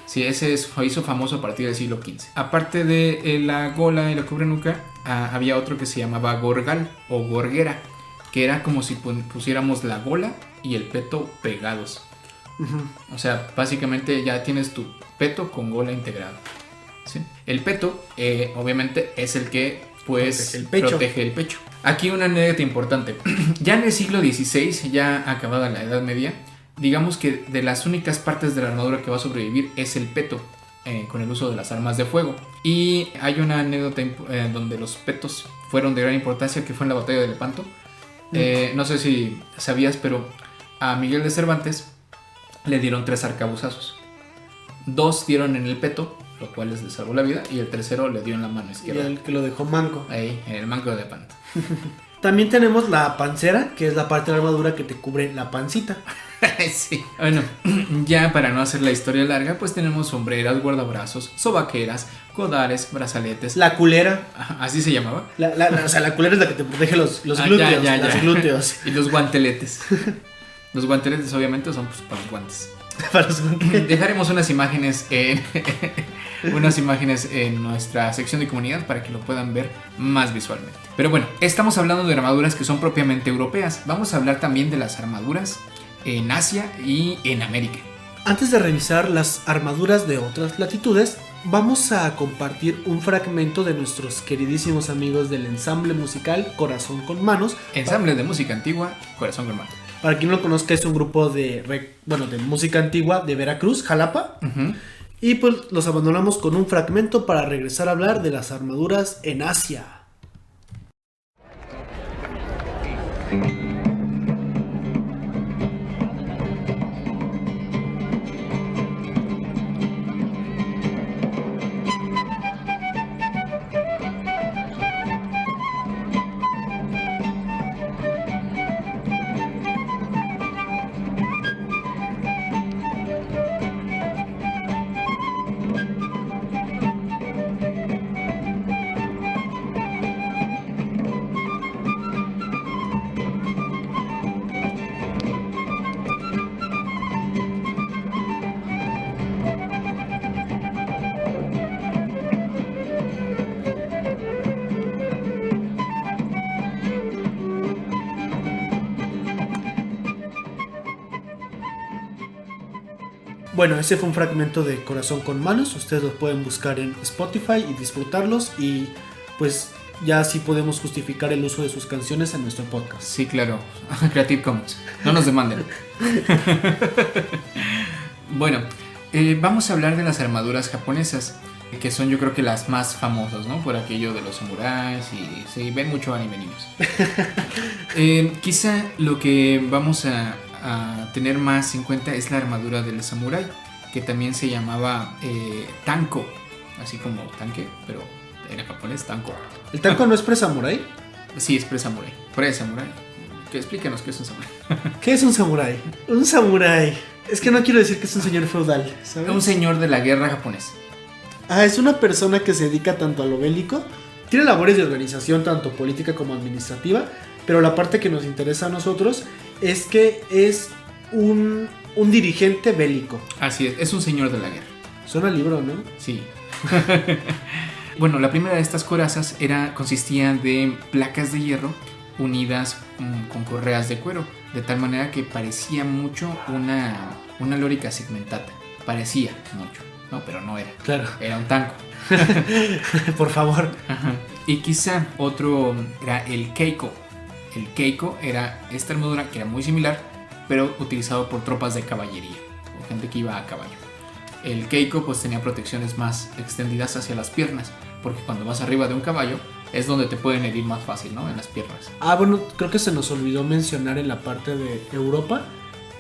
[SPEAKER 2] Sí, ese se hizo famoso a partir del siglo XV. Aparte de la gola y la cubrenuca, había otro que se llamaba gorgal o gorguera, que era como si pusiéramos la gola y el peto pegados. O sea, básicamente ya tienes tu peto con gola integrado. ¿Sí? El peto, obviamente, es el que pues protege el pecho. Aquí una anécdota importante. Ya en el siglo XVI, ya acabada la Edad Media, digamos que de las únicas partes de la armadura que va a sobrevivir es el peto, con el uso de las armas de fuego. Y hay una anécdota donde los petos fueron de gran importancia, que fue en la batalla de Lepanto. No sé si sabías, pero a Miguel de Cervantes le dieron 3 arcabuzazos. 2 dieron en el peto, lo cual les salvó la vida, y el tercero le dio en la mano izquierda.
[SPEAKER 1] Y el que lo dejó manco.
[SPEAKER 2] Ahí, en el manco de Lepanto.
[SPEAKER 1] También tenemos la pancera, que es la parte de la armadura que te cubre la pancita.
[SPEAKER 2] Sí. Bueno, ya para no hacer la historia larga, pues tenemos sombreras, guardabrazos, sobaqueras, codares, brazaletes.
[SPEAKER 1] La culera.
[SPEAKER 2] ¿Así se llamaba?
[SPEAKER 1] O sea, la culera es la que te protege los glúteos. Los glúteos.
[SPEAKER 2] Y los guanteletes. Los guanteletes obviamente son pues, para los guantes.
[SPEAKER 1] Para los guantes.
[SPEAKER 2] Dejaremos unas imágenes en nuestra sección de comunidad para que lo puedan ver más visualmente. Pero bueno, estamos hablando de armaduras que son propiamente europeas. Vamos a hablar también de las armaduras en Asia y en América.
[SPEAKER 1] Antes de revisar las armaduras de otras latitudes, vamos a compartir un fragmento de nuestros queridísimos amigos del ensamble musical Corazón con Manos.
[SPEAKER 2] Ensamble de música antigua, Corazón con Manos.
[SPEAKER 1] Para quien no lo conozca, es un grupo de música antigua de Veracruz, Jalapa.
[SPEAKER 2] Uh-huh.
[SPEAKER 1] Y pues los abandonamos con un fragmento para regresar a hablar de las armaduras en Asia. Bueno, ese fue un fragmento de Corazón con Manos. Ustedes los pueden buscar en Spotify y disfrutarlos. Y pues ya así podemos justificar el uso de sus canciones en nuestro podcast.
[SPEAKER 2] Sí, claro. Creative Commons. No nos demanden. Bueno, vamos a hablar de las armaduras japonesas, que son yo creo que las más famosas, ¿no? Por aquello de los samuráis y sí, ven mucho anime, niños. Quizá lo que vamos a tener más en cuenta es la armadura del samurái, que también se llamaba tanko, así como tanque, pero en japonés tanko.
[SPEAKER 1] ¿El tanko no es pre-samurai?
[SPEAKER 2] Sí, es pre-samurai. Pre-samurai. Explícanos qué es un samurái.
[SPEAKER 1] ¿Qué es un samurái? Un samurái. Es que no quiero decir que es un señor feudal, ¿sabes?
[SPEAKER 2] Un señor de la guerra japonés.
[SPEAKER 1] Es una persona que se dedica tanto a lo bélico, tiene labores de organización tanto política como administrativa, pero la parte que nos interesa a nosotros es que es un dirigente bélico.
[SPEAKER 2] Así es un señor de la guerra.
[SPEAKER 1] Suena al libro, ¿no?
[SPEAKER 2] Sí. Bueno, la primera de estas corazas consistía de placas de hierro unidas con correas de cuero, de tal manera que parecía mucho una lorica segmentata. Parecía mucho, no, pero no era.
[SPEAKER 1] Claro.
[SPEAKER 2] Era un tanco.
[SPEAKER 1] Por favor.
[SPEAKER 2] Ajá. Y quizá otro era el keiko. El keiko era esta armadura que era muy similar, pero utilizado por tropas de caballería, o gente que iba a caballo. El keiko pues tenía protecciones más extendidas hacia las piernas, porque cuando vas arriba de un caballo es donde te pueden herir más fácil, ¿no? En las piernas.
[SPEAKER 1] Bueno, creo que se nos olvidó mencionar en la parte de Europa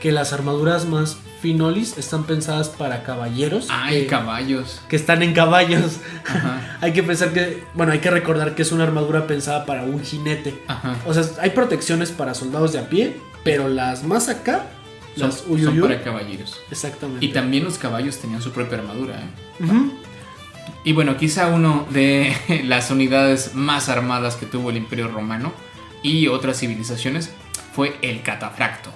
[SPEAKER 1] que las armaduras más finolis están pensadas para caballeros.
[SPEAKER 2] Caballos.
[SPEAKER 1] Que están en caballos.
[SPEAKER 2] Ajá.
[SPEAKER 1] Hay que recordar que es una armadura pensada para un jinete.
[SPEAKER 2] Ajá.
[SPEAKER 1] O sea, hay protecciones para soldados de a pie, pero las más acá,
[SPEAKER 2] son para caballeros.
[SPEAKER 1] Exactamente.
[SPEAKER 2] Y también los caballos tenían su propia armadura, ¿eh?
[SPEAKER 1] Uh-huh.
[SPEAKER 2] Y bueno, quizá uno de las unidades más armadas que tuvo el Imperio Romano y otras civilizaciones fue el catafracto.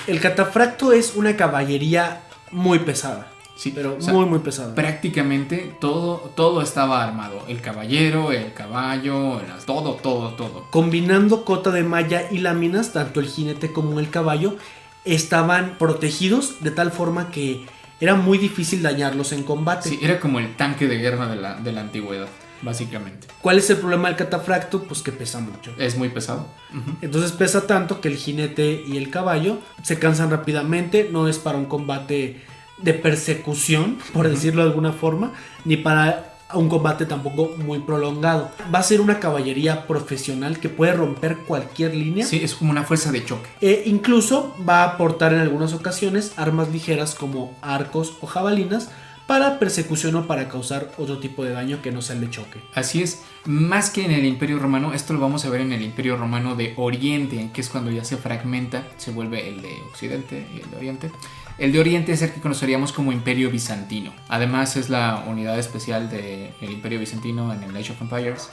[SPEAKER 1] El catafracto es una caballería muy pesada.
[SPEAKER 2] Sí,
[SPEAKER 1] pero muy pesada.
[SPEAKER 2] Prácticamente todo estaba armado. El caballero, el caballo, todo.
[SPEAKER 1] Combinando cota de malla y láminas, tanto el jinete como el caballo estaban protegidos de tal forma que era muy difícil dañarlos en combate.
[SPEAKER 2] Sí, era como el tanque de guerra de la antigüedad, básicamente.
[SPEAKER 1] ¿Cuál es el problema del catafracto? Pues que pesa mucho.
[SPEAKER 2] Es muy pesado.
[SPEAKER 1] Uh-huh. Entonces pesa tanto que el jinete y el caballo se cansan rápidamente. No es para un combate de persecución, por decirlo de alguna forma, ni para un combate tampoco muy prolongado. Va a ser una caballería profesional que puede romper cualquier línea.
[SPEAKER 2] Sí, es como una fuerza de choque.
[SPEAKER 1] Incluso va a aportar en algunas ocasiones armas ligeras como arcos o jabalinas para persecución o para causar otro tipo de daño que no sea el de choque.
[SPEAKER 2] Así es, más que en el Imperio Romano, esto lo vamos a ver en el Imperio Romano de Oriente, que es cuando ya se fragmenta, se vuelve el de Occidente y el de Oriente. El de Oriente es el que conoceríamos como Imperio Bizantino. Además es la unidad especial del Imperio Bizantino en el Age of Empires.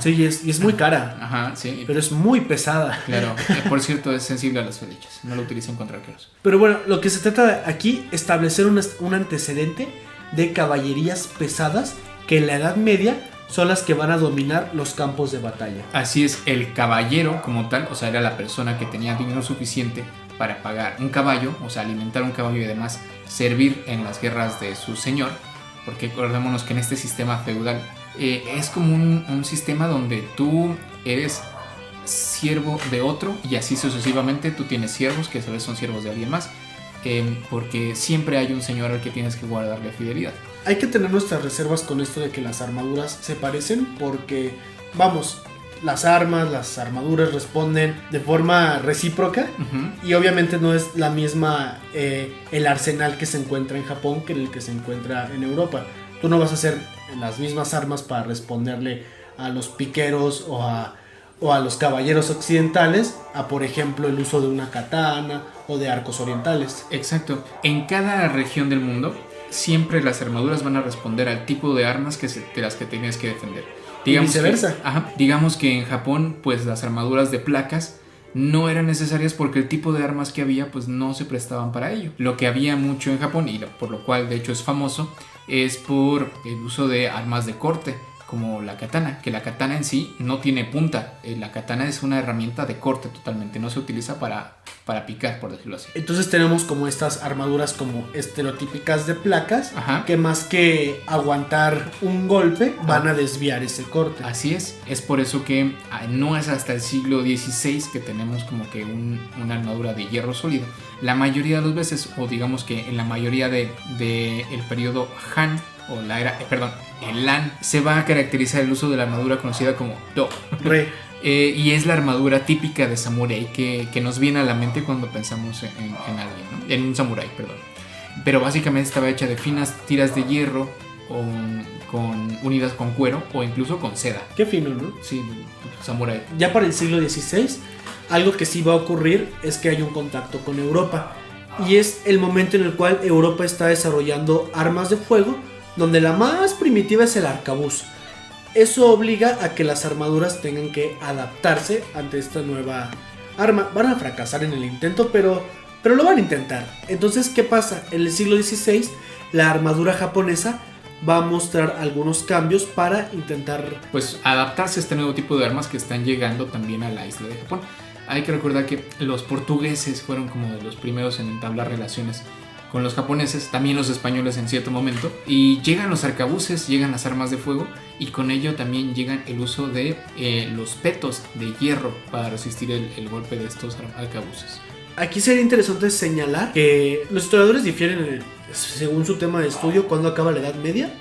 [SPEAKER 1] Sí, y es muy cara.
[SPEAKER 2] Ajá, sí.
[SPEAKER 1] Pero es muy pesada.
[SPEAKER 2] Claro, por cierto es sensible a las flechas, no lo utilicen contra arqueros.
[SPEAKER 1] Pero bueno, lo que se trata aquí es establecer un antecedente de caballerías pesadas que en la Edad Media son las que van a dominar los campos de batalla.
[SPEAKER 2] Así es, el caballero como tal, o sea, era la persona que tenía dinero suficiente para pagar un caballo, o sea, alimentar un caballo y además servir en las guerras de su señor, porque acordémonos que en este sistema feudal es como un sistema donde tú eres siervo de otro y así sucesivamente. Tú tienes siervos que a veces son siervos de alguien más, porque siempre hay un señor al que tienes que guardarle fidelidad.
[SPEAKER 1] Hay que tener nuestras reservas con esto de que las armaduras se parecen, porque, vamos, las armaduras responden de forma recíproca. Y obviamente no es la misma el arsenal que se encuentra en Japón que el que se encuentra en Europa. Tú no vas a hacer las mismas armas para responderle a los piqueros o a los caballeros occidentales, a por ejemplo el uso de una katana o de arcos orientales.
[SPEAKER 2] Exacto. En cada región del mundo siempre las armaduras van a responder al tipo de armas de las que tienes que defender.
[SPEAKER 1] Digamos y viceversa.
[SPEAKER 2] Digamos que en Japón pues las armaduras de placas no eran necesarias porque el tipo de armas que había pues no se prestaban para ello. Lo que había mucho en Japón, y por lo cual de hecho es famoso, es por el uso de armas de corte, como la katana, que la katana en sí no tiene punta. La katana es una herramienta de corte totalmente, no se utiliza para picar, por decirlo así.
[SPEAKER 1] Entonces tenemos como estas armaduras como estereotípicas de placas, que más que aguantar un golpe van a desviar ese corte.
[SPEAKER 2] Así es por eso que no es hasta el siglo XVI que tenemos como que una armadura de hierro sólido. La mayoría de las veces, o digamos que en la mayoría de el periodo Han, o la era, el Lan, se va a caracterizar el uso de la armadura conocida como Do. Y es la armadura típica de samurái que nos viene a la mente cuando pensamos en alguien, ¿no? En un samurái, perdón. Pero básicamente estaba hecha de finas tiras de hierro unidas con cuero o incluso con seda.
[SPEAKER 1] Qué fino, ¿no?
[SPEAKER 2] Sí, samurái.
[SPEAKER 1] Ya para el siglo XVI, algo que sí va a ocurrir es que hay un contacto con Europa. Y es el momento en el cual Europa está desarrollando armas de fuego, donde la más primitiva es el arcabuz. Eso obliga a que las armaduras tengan que adaptarse ante esta nueva arma. Van a fracasar en el intento, pero lo van a intentar. Entonces, ¿qué pasa? En el siglo XVI, la armadura japonesa va a mostrar algunos cambios para intentar
[SPEAKER 2] pues adaptarse a este nuevo tipo de armas que están llegando también a la isla de Japón. Hay que recordar que los portugueses fueron como de los primeros en entablar relaciones con los japoneses, también los españoles en cierto momento, y llegan los arcabuces, llegan las armas de fuego, y con ello también llegan el uso de los petos de hierro para resistir el golpe de estos arcabuces.
[SPEAKER 1] Aquí sería interesante señalar que los historiadores difieren según su tema de estudio cuando acaba la Edad Media,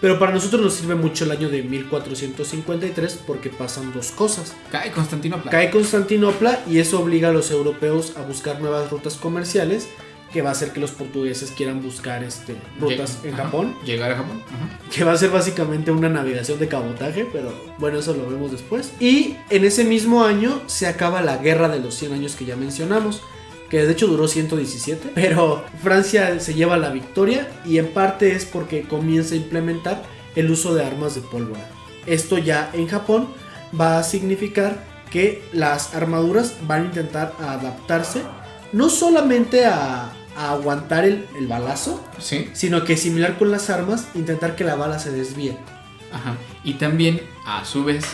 [SPEAKER 1] pero para nosotros nos sirve mucho el año de 1453 porque pasan dos cosas.
[SPEAKER 2] Cae Constantinopla.
[SPEAKER 1] Cae Constantinopla y eso obliga a los europeos a buscar nuevas rutas comerciales, que va a hacer que los portugueses quieran buscar rutas en Japón.
[SPEAKER 2] Llegar a Japón.
[SPEAKER 1] Que va a ser básicamente una navegación de cabotaje, pero bueno, eso lo vemos después. Y en ese mismo año se acaba la Guerra de los 100 años que ya mencionamos, que de hecho duró 117, pero Francia se lleva la victoria y en parte es porque comienza a implementar el uso de armas de pólvora. Esto ya en Japón va a significar que las armaduras van a intentar adaptarse no solamente a aguantar el balazo,
[SPEAKER 2] ¿sí?,
[SPEAKER 1] sino que similar con las armas, intentar que la bala se desvíe.
[SPEAKER 2] Ajá. Y también, a su vez,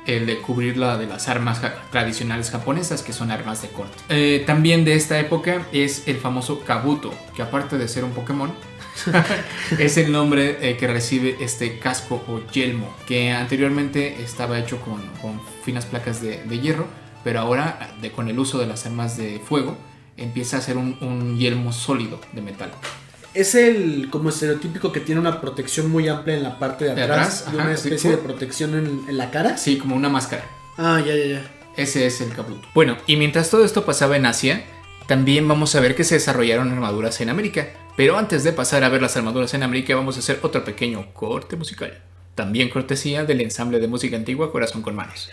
[SPEAKER 2] el de cubrirla de las armas tradicionales japonesas, que son armas de corte. También de esta época es el famoso kabuto, que aparte de ser un Pokémon, es el nombre que recibe este casco o yelmo, que anteriormente estaba hecho con finas placas de hierro, pero ahora con el uso de las armas de fuego empieza a ser un yelmo sólido de metal.
[SPEAKER 1] Es el como estereotípico que tiene una protección muy amplia en la parte de atrás y una especie de protección en la cara.
[SPEAKER 2] Sí, como una máscara.
[SPEAKER 1] Ah, ya.
[SPEAKER 2] Ese es el kabuto. Bueno, y mientras todo esto pasaba en Asia, también vamos a ver que se desarrollaron armaduras en América. Pero antes de pasar a ver las armaduras en América, vamos a hacer otro pequeño corte musical. También cortesía del ensamble de música antigua Corazón con Manos.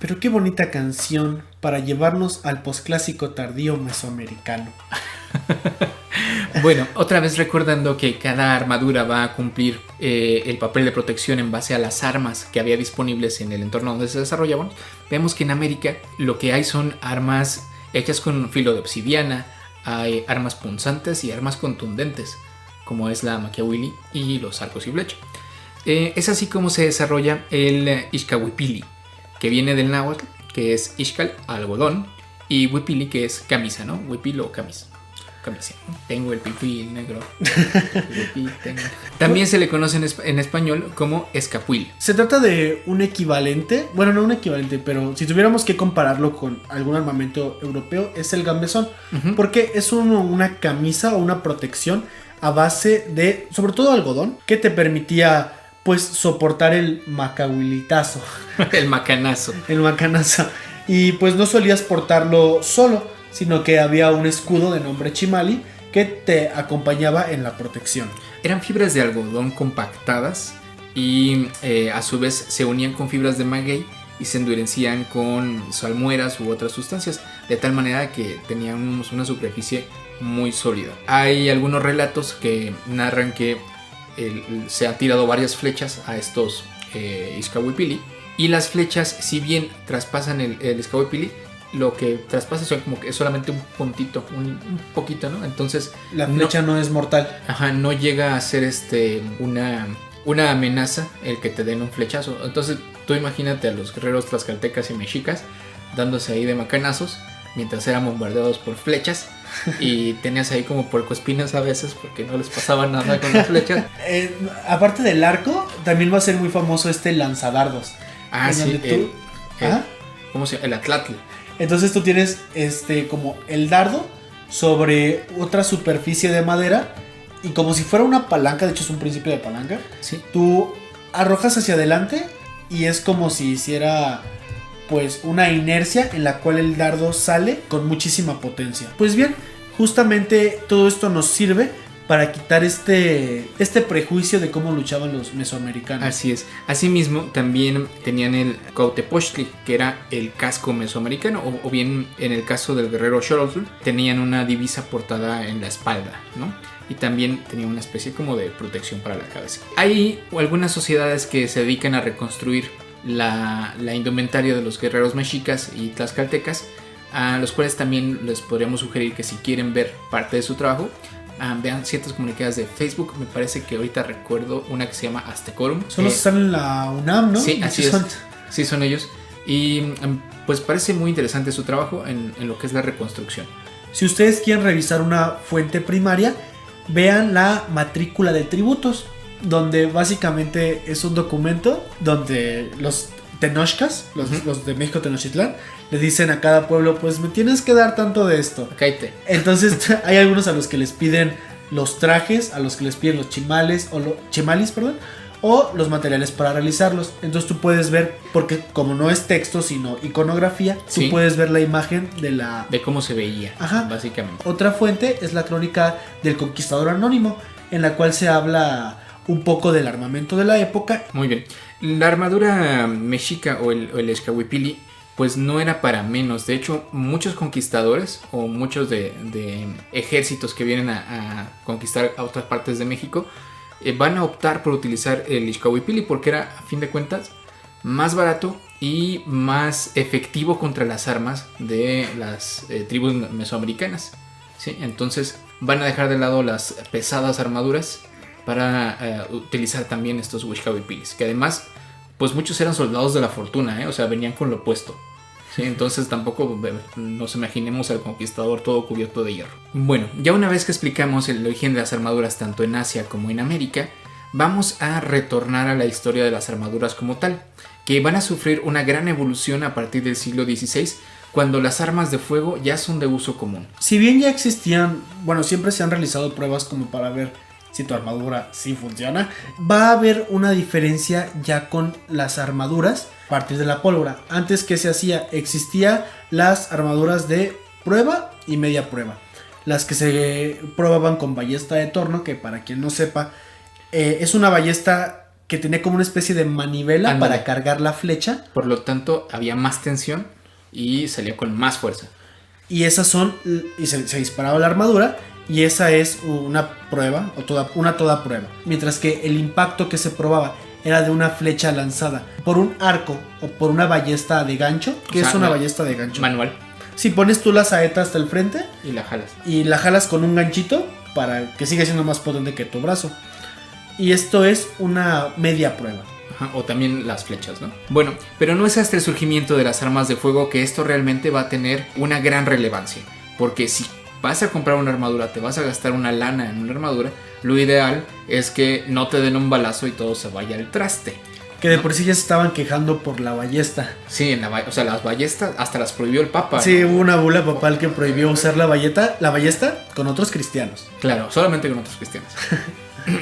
[SPEAKER 1] Pero qué bonita canción para llevarnos al posclásico tardío mesoamericano.
[SPEAKER 2] Bueno, otra vez recordando que cada armadura va a cumplir el papel de protección en base a las armas que había disponibles en el entorno donde se desarrollaban. Vemos que en América lo que hay son armas hechas con filo de obsidiana, hay armas punzantes y armas contundentes, como es la maquiawili y los arcos y flecha. Es así como se desarrolla el Ixcahuipili, que viene del náhuatl, que es Ixcal, algodón, y huipili, que es camisa, ¿no? Huipil o camisa. Tengo el pipí negro. También se le conoce en español como escapuil.
[SPEAKER 1] Se trata de un equivalente, bueno, no un equivalente, pero si tuviéramos que compararlo con algún armamento europeo, es el gambesón, porque es una camisa o una protección a base de, sobre todo algodón, que te permitía pues soportar el macahuilitazo.
[SPEAKER 2] El macanazo.
[SPEAKER 1] El macanazo. Y pues no solías portarlo solo, sino que había un escudo de nombre chimali que te acompañaba en la protección.
[SPEAKER 2] Eran fibras de algodón compactadas y a su vez se unían con fibras de maguey y se endurecían con salmueras u otras sustancias, de tal manera que tenían una superficie muy sólida. Hay algunos relatos que narran que se han tirado varias flechas a estos Ixcahuipili, y las flechas, si bien traspasan el Ixcahuipili, lo que traspasa son como que es solamente un puntito, un poquito, ¿no? Entonces
[SPEAKER 1] la flecha no es mortal.
[SPEAKER 2] Ajá, no llega a ser una amenaza el que te den un flechazo. Entonces tú imagínate a los guerreros tlaxcaltecas y mexicas dándose ahí de macanazos mientras eran bombardeados por flechas, y tenías ahí como puercoespinas a veces porque no les pasaba nada con las flechas.
[SPEAKER 1] Aparte del arco, también va a ser muy famoso este lanzadardos.
[SPEAKER 2] Ah, sí, ¿cómo se llama? El atlatl.
[SPEAKER 1] Entonces tú tienes como el dardo sobre otra superficie de madera, y como si fuera una palanca, de hecho es un principio de palanca,
[SPEAKER 2] sí,
[SPEAKER 1] tú arrojas hacia adelante y es como si hiciera pues una inercia en la cual el dardo sale con muchísima potencia. Pues bien, justamente todo esto nos sirve para quitar este prejuicio de cómo luchaban los mesoamericanos.
[SPEAKER 2] Así es. Asimismo, también tenían el Cuauhtepochtli, que era el casco mesoamericano, o bien en el caso del guerrero Xolotl, tenían una divisa portada en la espalda, ¿no? Y también tenía una especie como de protección para la cabeza. Hay algunas sociedades que se dedican a reconstruir la indumentaria de los guerreros mexicas y tlaxcaltecas, a los cuales también les podríamos sugerir que si quieren ver parte de su trabajo, vean ciertas comunidades de Facebook. Me parece que ahorita recuerdo una que se llama Aztecorum.
[SPEAKER 1] Son los que están en la UNAM, ¿no?
[SPEAKER 2] Sí, así es. Sí, son ellos. Y pues parece muy interesante su trabajo en lo que es la reconstrucción.
[SPEAKER 1] Si ustedes quieren revisar una fuente primaria, vean la matrícula de tributos, donde básicamente es un documento donde los tenochcas, los de México Tenochtitlán, le dicen a cada pueblo, pues me tienes que dar tanto de esto.
[SPEAKER 2] Cállate.
[SPEAKER 1] Entonces hay algunos a los que les piden los trajes, a los que les piden los chimales o los materiales para realizarlos. Entonces tú puedes ver, porque como no es texto sino iconografía,
[SPEAKER 2] sí,
[SPEAKER 1] tú puedes ver la imagen de
[SPEAKER 2] cómo se veía.
[SPEAKER 1] Ajá.
[SPEAKER 2] Básicamente.
[SPEAKER 1] Otra fuente es la crónica del conquistador anónimo, en la cual se habla un poco del armamento de la época.
[SPEAKER 2] Muy bien. La armadura mexica o el Ixcahuipili pues no era para menos. De hecho, muchos conquistadores o muchos de ejércitos que vienen a conquistar a otras partes de México van a optar por utilizar el Ixcahuipili porque era, a fin de cuentas, más barato y más efectivo contra las armas de las tribus mesoamericanas, ¿sí? Entonces van a dejar de lado las pesadas armaduras para utilizar también estos Ixcahuipilis, que además pues muchos eran soldados de la fortuna, o sea, venían con lo opuesto, ¿sí? Entonces tampoco nos imaginemos al conquistador todo cubierto de hierro. Bueno, ya una vez que explicamos el origen de las armaduras tanto en Asia como en América, vamos a retornar a la historia de las armaduras como tal, que van a sufrir una gran evolución a partir del siglo XVI, cuando las armas de fuego ya son de uso común.
[SPEAKER 1] Si bien ya existían, bueno, siempre se han realizado pruebas como para ver si tu armadura sí funciona, va a haber una diferencia ya con las armaduras a partir de la pólvora. Antes, ¿qué se hacía? Existían las armaduras de prueba y media prueba. Las que se probaban con ballesta de torno, que para quien no sepa, es una ballesta que tenía como una especie de manivela
[SPEAKER 2] Ándale.
[SPEAKER 1] para cargar la flecha.
[SPEAKER 2] Por lo tanto, había más tensión y salía con más fuerza.
[SPEAKER 1] Y esas son, y se disparaba la armadura, y esa es una prueba, o toda prueba. Mientras que el impacto que se probaba era de una flecha lanzada por un arco o por una ballesta de gancho. ¿Qué es una ballesta de gancho?
[SPEAKER 2] Manual.
[SPEAKER 1] Si pones tú la saeta hasta el frente
[SPEAKER 2] Y la jalas.
[SPEAKER 1] y la jalas con un ganchito para que siga siendo más potente que tu brazo. Y esto es una media prueba.
[SPEAKER 2] Ajá, o también las flechas, ¿no? Bueno, pero no es hasta el surgimiento de las armas de fuego que esto realmente va a tener una gran relevancia. Porque si vas a comprar una armadura, te vas a gastar una lana en una armadura, lo ideal es que no te den un balazo y todo se vaya al traste.
[SPEAKER 1] Que de por sí ya se estaban quejando por la ballesta.
[SPEAKER 2] Sí, o sea, las ballestas hasta las prohibió el Papa.
[SPEAKER 1] Sí, hubo una bula papal que prohibió usar la ballesta con otros cristianos.
[SPEAKER 2] Claro, solamente con otros cristianos.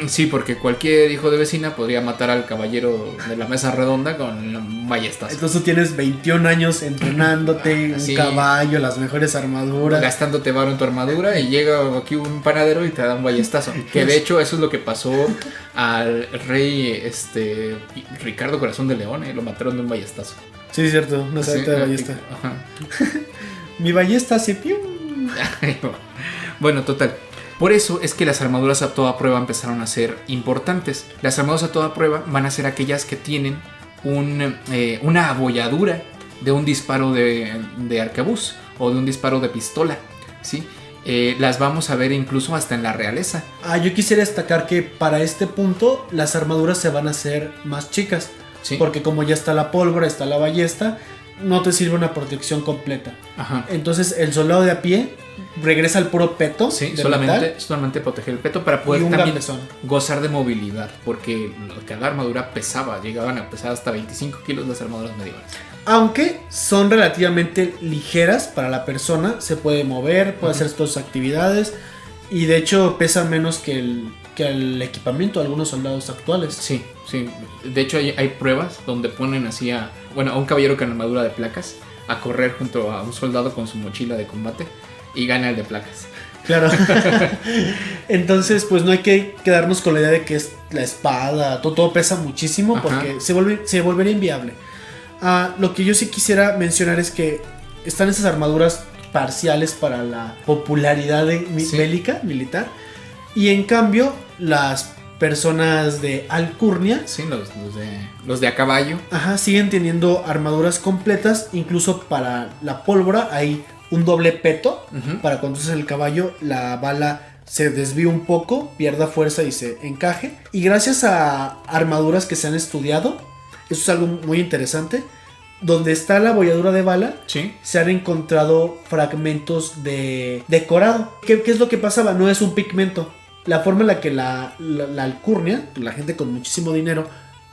[SPEAKER 2] Sí, porque cualquier hijo de vecina podría matar al caballero de la mesa redonda con ballestas.
[SPEAKER 1] Entonces tú tienes 21 años entrenándote, un
[SPEAKER 2] Sí.
[SPEAKER 1] caballo, las mejores armaduras.
[SPEAKER 2] Gastándote varo en tu armadura y llega aquí un panadero y te da un ballestazo. Que de hecho eso es lo que pasó al rey Ricardo Corazón de León, lo mataron de un ballestazo.
[SPEAKER 1] Sí, es cierto, una saeta de ballesta.
[SPEAKER 2] Ajá.
[SPEAKER 1] Mi ballesta hace pium.
[SPEAKER 2] Bueno, total. Por eso es que las armaduras a toda prueba empezaron a ser importantes. Las armaduras a toda prueba van a ser aquellas que tienen una abolladura de un disparo de arcabuz o de un disparo de pistola, ¿sí? Las vamos a ver incluso hasta en la realeza.
[SPEAKER 1] Yo quisiera destacar que para este punto las armaduras se van a hacer más chicas.
[SPEAKER 2] ¿Sí?
[SPEAKER 1] Porque como ya está la pólvora, está la ballesta, no te sirve una protección completa.
[SPEAKER 2] Ajá.
[SPEAKER 1] Entonces el soldado de a pie regresa al puro peto.
[SPEAKER 2] Sí,
[SPEAKER 1] de
[SPEAKER 2] solamente proteger el peto para
[SPEAKER 1] metal
[SPEAKER 2] poder
[SPEAKER 1] y un
[SPEAKER 2] también
[SPEAKER 1] gambesón.
[SPEAKER 2] gozar de movilidad, porque cada armadura pesaba, llegaban a pesar hasta 25 kilos las armaduras medievales.
[SPEAKER 1] Aunque son relativamente ligeras para la persona, se puede mover, puede hacer todas sus actividades y de hecho pesan menos que el equipamiento de algunos soldados actuales.
[SPEAKER 2] Sí, sí. De hecho hay pruebas donde ponen así a un caballero con armadura de placas a correr junto a un soldado con su mochila de combate y gana el de placas.
[SPEAKER 1] Claro. Entonces, pues no hay que quedarnos con la idea de que es la espada, todo pesa muchísimo.
[SPEAKER 2] Ajá.
[SPEAKER 1] Porque se volvería inviable. Lo que yo sí quisiera mencionar es que están esas armaduras parciales para la popularidad
[SPEAKER 2] Sí.
[SPEAKER 1] bélica, militar. Y en cambio, las personas de alcurnia,
[SPEAKER 2] Sí, los de a caballo.
[SPEAKER 1] siguen teniendo armaduras completas. Incluso para la pólvora hay un doble peto.
[SPEAKER 2] Ujú.
[SPEAKER 1] Para cuando uses el caballo, la bala se desvíe un poco, pierda fuerza y se encaje. Y gracias a armaduras que se han estudiado, eso es algo muy interesante, donde está la abolladura de bala,
[SPEAKER 2] Sí.
[SPEAKER 1] se han encontrado fragmentos de decorado. ¿Qué es lo que pasaba? No es un pigmento. La forma en la que la alcurnia, la gente con muchísimo dinero,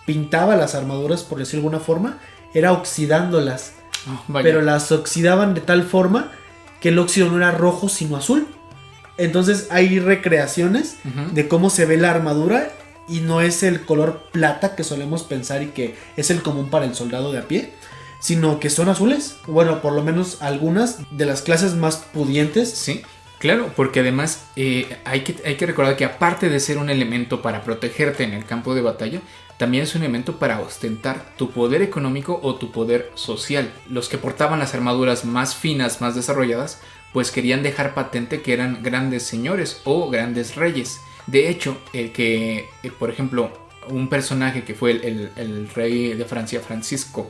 [SPEAKER 1] pintaba las armaduras, por decirlo de alguna forma, era oxidándolas.
[SPEAKER 2] Oh, vaya.
[SPEAKER 1] Pero las oxidaban de tal forma que el óxido no era rojo sino azul. Entonces hay recreaciones
[SPEAKER 2] Ujú.
[SPEAKER 1] de cómo se ve la armadura y no es el color plata que solemos pensar y que es el común para el soldado de a pie, sino que son azules. Bueno, por lo menos algunas de las clases más pudientes.
[SPEAKER 2] Sí, claro, porque además hay que recordar que aparte de ser un elemento para protegerte en el campo de batalla, también es un elemento para ostentar tu poder económico o tu poder social. Los que portaban las armaduras más finas, más desarrolladas, pues querían dejar patente que eran grandes señores o grandes reyes. De hecho, por ejemplo, un personaje que fue el rey de Francia, Francisco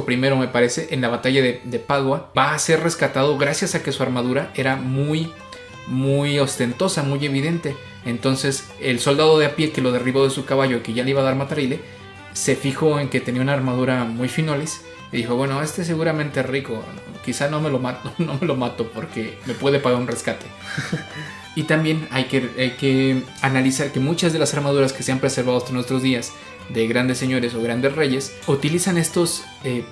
[SPEAKER 2] I, me parece, en la batalla de Padua, va a ser rescatado gracias a que su armadura era muy, muy ostentosa, muy evidente. Entonces, el soldado de a pie que lo derribó de su caballo y que ya le iba a dar matarile, se fijó en que tenía una armadura muy finolis y dijo, bueno, este seguramente es rico, quizá no me lo mato porque me puede pagar un rescate. Y también hay que analizar que muchas de las armaduras que se han preservado hasta nuestros días de grandes señores o grandes reyes utilizan estos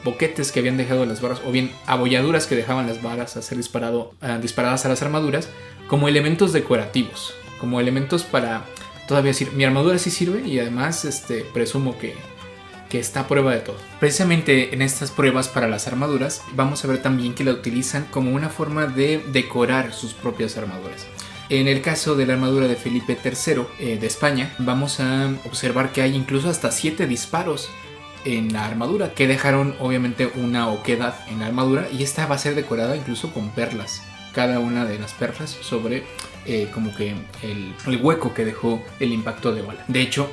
[SPEAKER 2] boquetes que habían dejado las varas o bien abolladuras que dejaban las varas a ser disparadas a las armaduras como elementos decorativos, como elementos para todavía decir mi armadura sí sirve y además presumo que está a prueba de todo. Precisamente en estas pruebas para las armaduras vamos a ver también que la utilizan como una forma de decorar sus propias armaduras. En el caso de la armadura de Felipe III de España, vamos a observar que hay incluso hasta 7 disparos en la armadura, que dejaron obviamente una oquedad en la armadura, y esta va a ser decorada incluso con perlas, cada una de las perlas sobre como que el hueco que dejó el impacto de bala. De hecho,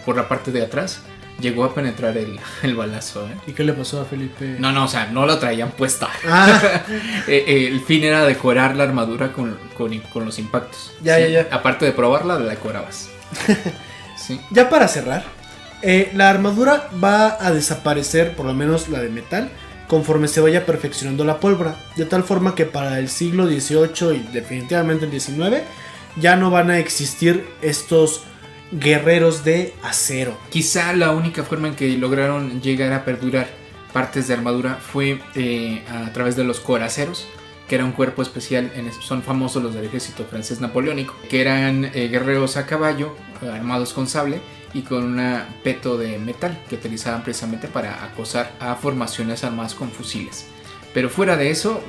[SPEAKER 2] por la parte de atrás llegó a penetrar el balazo.
[SPEAKER 1] ¿Y qué le pasó a Felipe?
[SPEAKER 2] No, o sea, no la traían puesta.
[SPEAKER 1] Ah.
[SPEAKER 2] El fin era decorar la armadura con los impactos.
[SPEAKER 1] Ya.
[SPEAKER 2] Aparte de probarla, la decorabas. Sí.
[SPEAKER 1] Ya para cerrar, la armadura va a desaparecer, por lo menos la de metal, conforme se vaya perfeccionando la pólvora, de tal forma que para el siglo XVIII y definitivamente el XIX ya no van a existir estos guerreros de acero.
[SPEAKER 2] Quizá la única forma en que lograron llegar a perdurar partes de armadura fue a través de los coraceros, que era un cuerpo especial, son famosos los del ejército francés napoleónico, que eran guerreros a caballo, armados con sable y con un peto de metal que utilizaban precisamente para acosar a formaciones armadas con fusiles. Pero fuera de eso,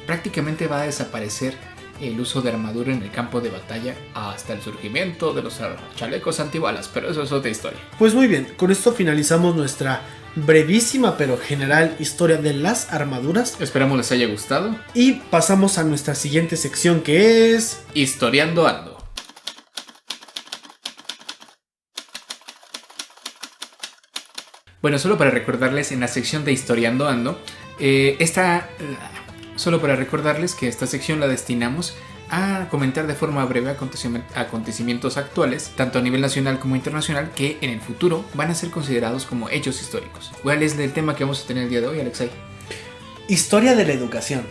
[SPEAKER 2] prácticamente va a desaparecer el uso de armadura en el campo de batalla hasta el surgimiento de los chalecos antibalas, pero eso es otra historia.
[SPEAKER 1] Pues muy bien, con esto finalizamos nuestra brevísima pero general historia de las armaduras.
[SPEAKER 2] Esperamos les haya gustado.
[SPEAKER 1] Y pasamos a nuestra siguiente sección, que es
[SPEAKER 2] Historiando Ando. Bueno, solo para recordarles, en la sección de Historiando Ando, solo para recordarles que esta sección la destinamos a comentar de forma breve acontecimientos actuales, tanto a nivel nacional como internacional, que en el futuro van a ser considerados como hechos históricos. ¿Cuál es el tema que vamos a tener el día de hoy, Alexei?
[SPEAKER 1] Historia de la educación.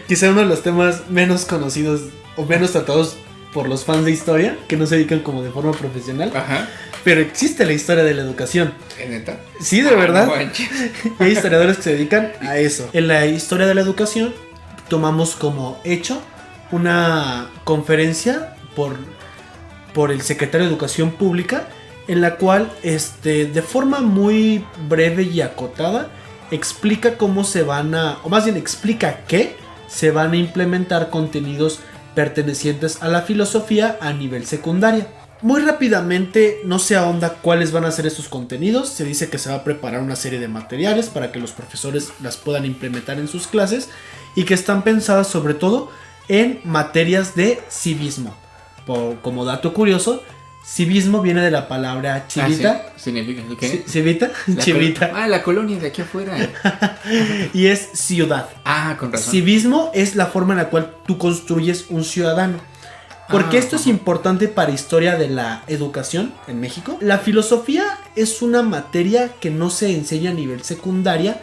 [SPEAKER 1] Quizá uno de los temas menos conocidos o menos tratados por los fans de historia, que no se dedican como de forma profesional.
[SPEAKER 2] Ajá.
[SPEAKER 1] Pero existe la historia de la educación.
[SPEAKER 2] ¿Es neta?
[SPEAKER 1] Sí, de verdad.
[SPEAKER 2] No,
[SPEAKER 1] y hay historiadores que se dedican a eso. En la historia de la educación tomamos como hecho una conferencia por el secretario de Educación Pública, en la cual de forma muy breve y acotada explica cómo se van a, o más bien explica que se van a implementar contenidos pertenecientes a la filosofía a nivel secundaria. Muy rápidamente no se ahonda cuáles van a ser esos contenidos. Se dice que se va a preparar una serie de materiales para que los profesores las puedan implementar en sus clases y que están pensadas sobre todo en materias de civismo. Como dato curioso, civismo viene de la palabra chivita.
[SPEAKER 2] ¿Sí? ¿Significa qué?
[SPEAKER 1] ¿Chivita? Chivita.
[SPEAKER 2] La colonia de aquí afuera.
[SPEAKER 1] Y es ciudad.
[SPEAKER 2] Con razón.
[SPEAKER 1] Civismo es la forma en la cual tú construyes un ciudadano. Porque esto es importante para historia de la educación en México. La filosofía es una materia que no se enseña a nivel secundaria,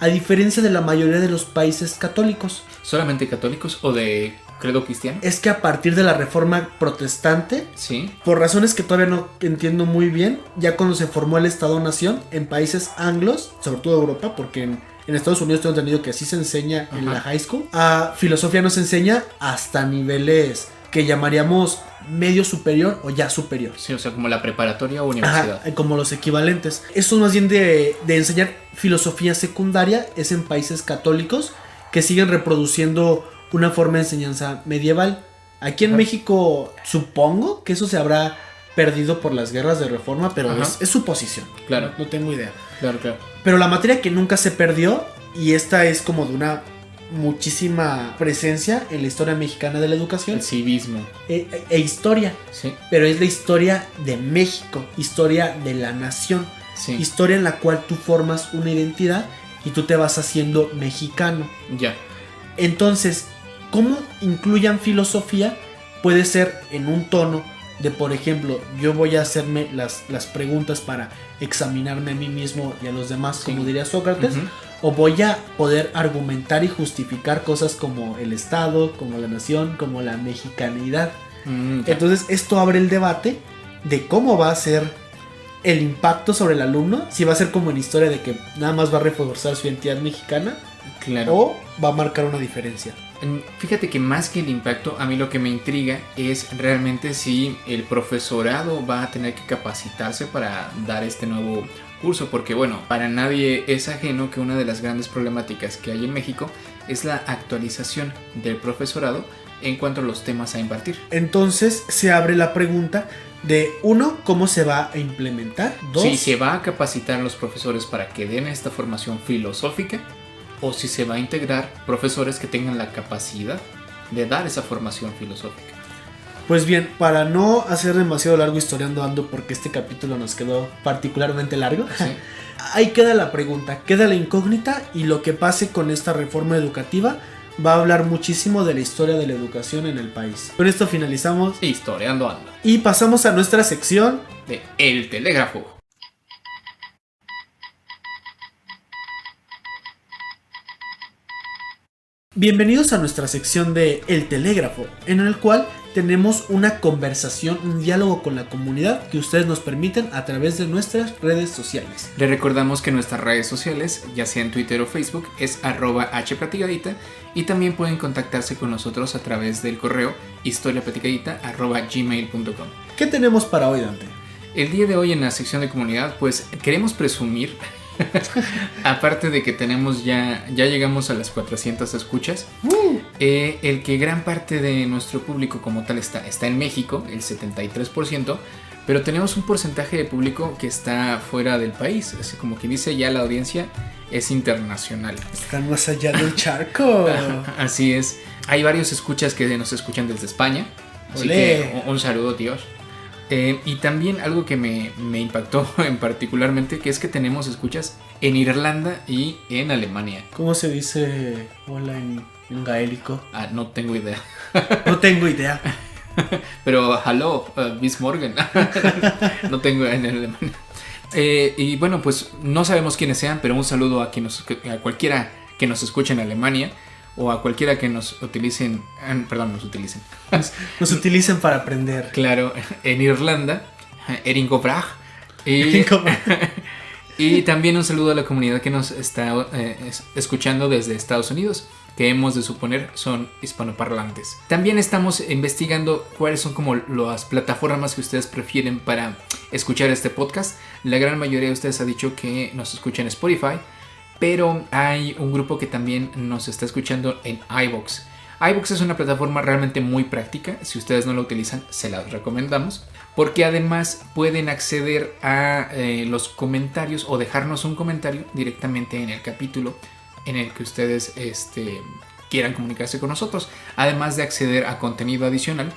[SPEAKER 1] a diferencia de la mayoría de los países católicos.
[SPEAKER 2] ¿Solamente católicos o de credo cristiano?
[SPEAKER 1] Es que a partir de la Reforma Protestante,
[SPEAKER 2] sí,
[SPEAKER 1] por razones que todavía no entiendo muy bien, ya cuando se formó el Estado-Nación en países anglos, sobre todo Europa, porque en Estados Unidos tengo entendido que así se enseña en la high school, a filosofía no se enseña hasta niveles que llamaríamos medio superior o ya superior.
[SPEAKER 2] Sí, o sea, como la preparatoria o universidad.
[SPEAKER 1] Como los equivalentes. Eso más bien de enseñar filosofía secundaria es en países católicos que siguen reproduciendo una forma de enseñanza medieval. Aquí en México supongo que eso se habrá perdido por las guerras de reforma, pero es suposición.
[SPEAKER 2] Claro.
[SPEAKER 1] No tengo idea.
[SPEAKER 2] Claro.
[SPEAKER 1] Pero la materia que nunca se perdió, y esta es como de una muchísima presencia en la historia mexicana de la educación.
[SPEAKER 2] El civismo.
[SPEAKER 1] E historia.
[SPEAKER 2] Sí.
[SPEAKER 1] Pero es la historia de México, historia de la nación.
[SPEAKER 2] Sí.
[SPEAKER 1] Historia en la cual tú formas una identidad y tú te vas haciendo mexicano.
[SPEAKER 2] Ya.
[SPEAKER 1] Entonces, ¿cómo incluyan filosofía? Puede ser en un tono de, por ejemplo, yo voy a hacerme las preguntas para examinarme a mí mismo y a los demás, como diría Sócrates. O voy a poder argumentar y justificar cosas como el Estado, como la nación, como la mexicanidad. Entonces esto abre el debate de cómo va a ser el impacto sobre el alumno. Si va a ser como en historia de que nada más va a reforzar su identidad mexicana,
[SPEAKER 2] claro,
[SPEAKER 1] o va a marcar una diferencia.
[SPEAKER 2] Fíjate que más que el impacto, a mí lo que me intriga es realmente si el profesorado va a tener que capacitarse para dar este nuevo curso, porque bueno, para nadie es ajeno que una de las grandes problemáticas que hay en México es la actualización del profesorado en cuanto a los temas a impartir.
[SPEAKER 1] Entonces se abre la pregunta de 1, ¿cómo se va a implementar? 2,
[SPEAKER 2] si se va a capacitar a los profesores para que den esta formación filosófica o si se va a integrar profesores que tengan la capacidad de dar esa formación filosófica.
[SPEAKER 1] Pues bien, para no hacer demasiado largo historiando Ando, porque este capítulo nos quedó particularmente largo,
[SPEAKER 2] ¿Sí?
[SPEAKER 1] Ahí queda la pregunta, queda la incógnita, y lo que pase con esta reforma educativa va a hablar muchísimo de la historia de la educación en el país. Con esto finalizamos
[SPEAKER 2] Historiando Ando
[SPEAKER 1] y pasamos a nuestra sección
[SPEAKER 2] de El Telégrafo.
[SPEAKER 1] Bienvenidos a nuestra sección de El Telégrafo, en el cual tenemos una conversación, un diálogo con la comunidad que ustedes nos permiten a través de nuestras redes sociales.
[SPEAKER 2] Les recordamos que nuestras redes sociales, ya sea en Twitter o Facebook, es @hplaticadita, y también pueden contactarse con nosotros a través del correo historiaplaticadita@gmail.com.
[SPEAKER 1] ¿Qué tenemos para hoy, Dante?
[SPEAKER 2] El día de hoy en la sección de comunidad, pues queremos presumir, aparte de que tenemos ya llegamos a las 400 escuchas, el que gran parte de nuestro público como tal está en México, el 73%, pero tenemos un porcentaje de público que está fuera del país, así como que dice ya la audiencia es internacional.
[SPEAKER 1] Están más allá del charco.
[SPEAKER 2] Así es, hay varios escuchas que nos escuchan desde España, así
[SPEAKER 1] Olé.
[SPEAKER 2] que un saludo, tíos. Y también algo que me impactó en particularmente, que es que tenemos escuchas en Irlanda y en Alemania.
[SPEAKER 1] ¿Cómo se dice hola en gaélico?
[SPEAKER 2] No tengo idea.
[SPEAKER 1] No tengo idea.
[SPEAKER 2] Pero hello, bis morgen. No tengo en alemán. Y bueno, pues no sabemos quiénes sean, pero un saludo a cualquiera que nos escuche en Alemania, o a cualquiera que nos utilicen. Nos
[SPEAKER 1] utilicen para aprender.
[SPEAKER 2] Claro, en Irlanda, Eringobrach. Y también un saludo a la comunidad que nos está escuchando desde Estados Unidos, que hemos de suponer son hispanoparlantes. También estamos investigando cuáles son como las plataformas que ustedes prefieren para escuchar este podcast. La gran mayoría de ustedes ha dicho que nos escuchan en Spotify, pero hay un grupo que también nos está escuchando en iVoox. iVoox es una plataforma realmente muy práctica. Si ustedes no la utilizan, se la recomendamos, porque además pueden acceder a los comentarios o dejarnos un comentario directamente en el capítulo en el que ustedes quieran comunicarse con nosotros, además de acceder a contenido adicional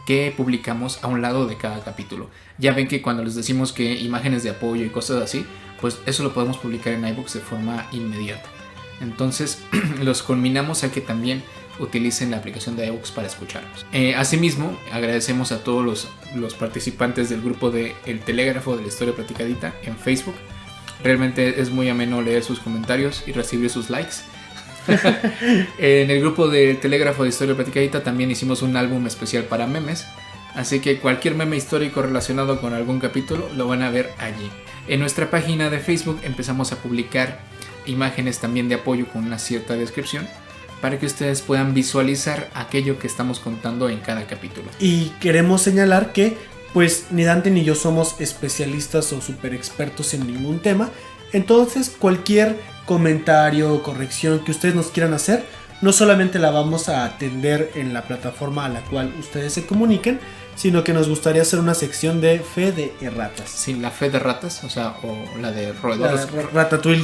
[SPEAKER 2] que publicamos a un lado de cada capítulo. Ya ven que cuando les decimos que imágenes de apoyo y cosas así, pues eso lo podemos publicar en iVoox de forma inmediata. Entonces los conminamos a que también utilicen la aplicación de iVoox para escucharnos. Asimismo, agradecemos a todos los participantes del grupo de El Telégrafo de la Historia Platicadita en Facebook. Realmente es muy ameno leer sus comentarios y recibir sus likes. En el grupo del Telégrafo de Historia Platicadita también hicimos un álbum especial para memes, así que cualquier meme histórico relacionado con algún capítulo lo van a ver allí. En nuestra página de Facebook empezamos a publicar imágenes también de apoyo con una cierta descripción, para que ustedes puedan visualizar aquello que estamos contando en cada capítulo.
[SPEAKER 1] Y queremos señalar que pues ni Dante ni yo somos especialistas o super expertos en ningún tema. Entonces cualquier comentario o corrección que ustedes nos quieran hacer, no solamente la vamos a atender en la plataforma a la cual ustedes se comuniquen, sino que nos gustaría hacer una sección de fe de erratas.
[SPEAKER 2] Sí, la fe de ratas, o la de roedores.
[SPEAKER 1] Ratatouille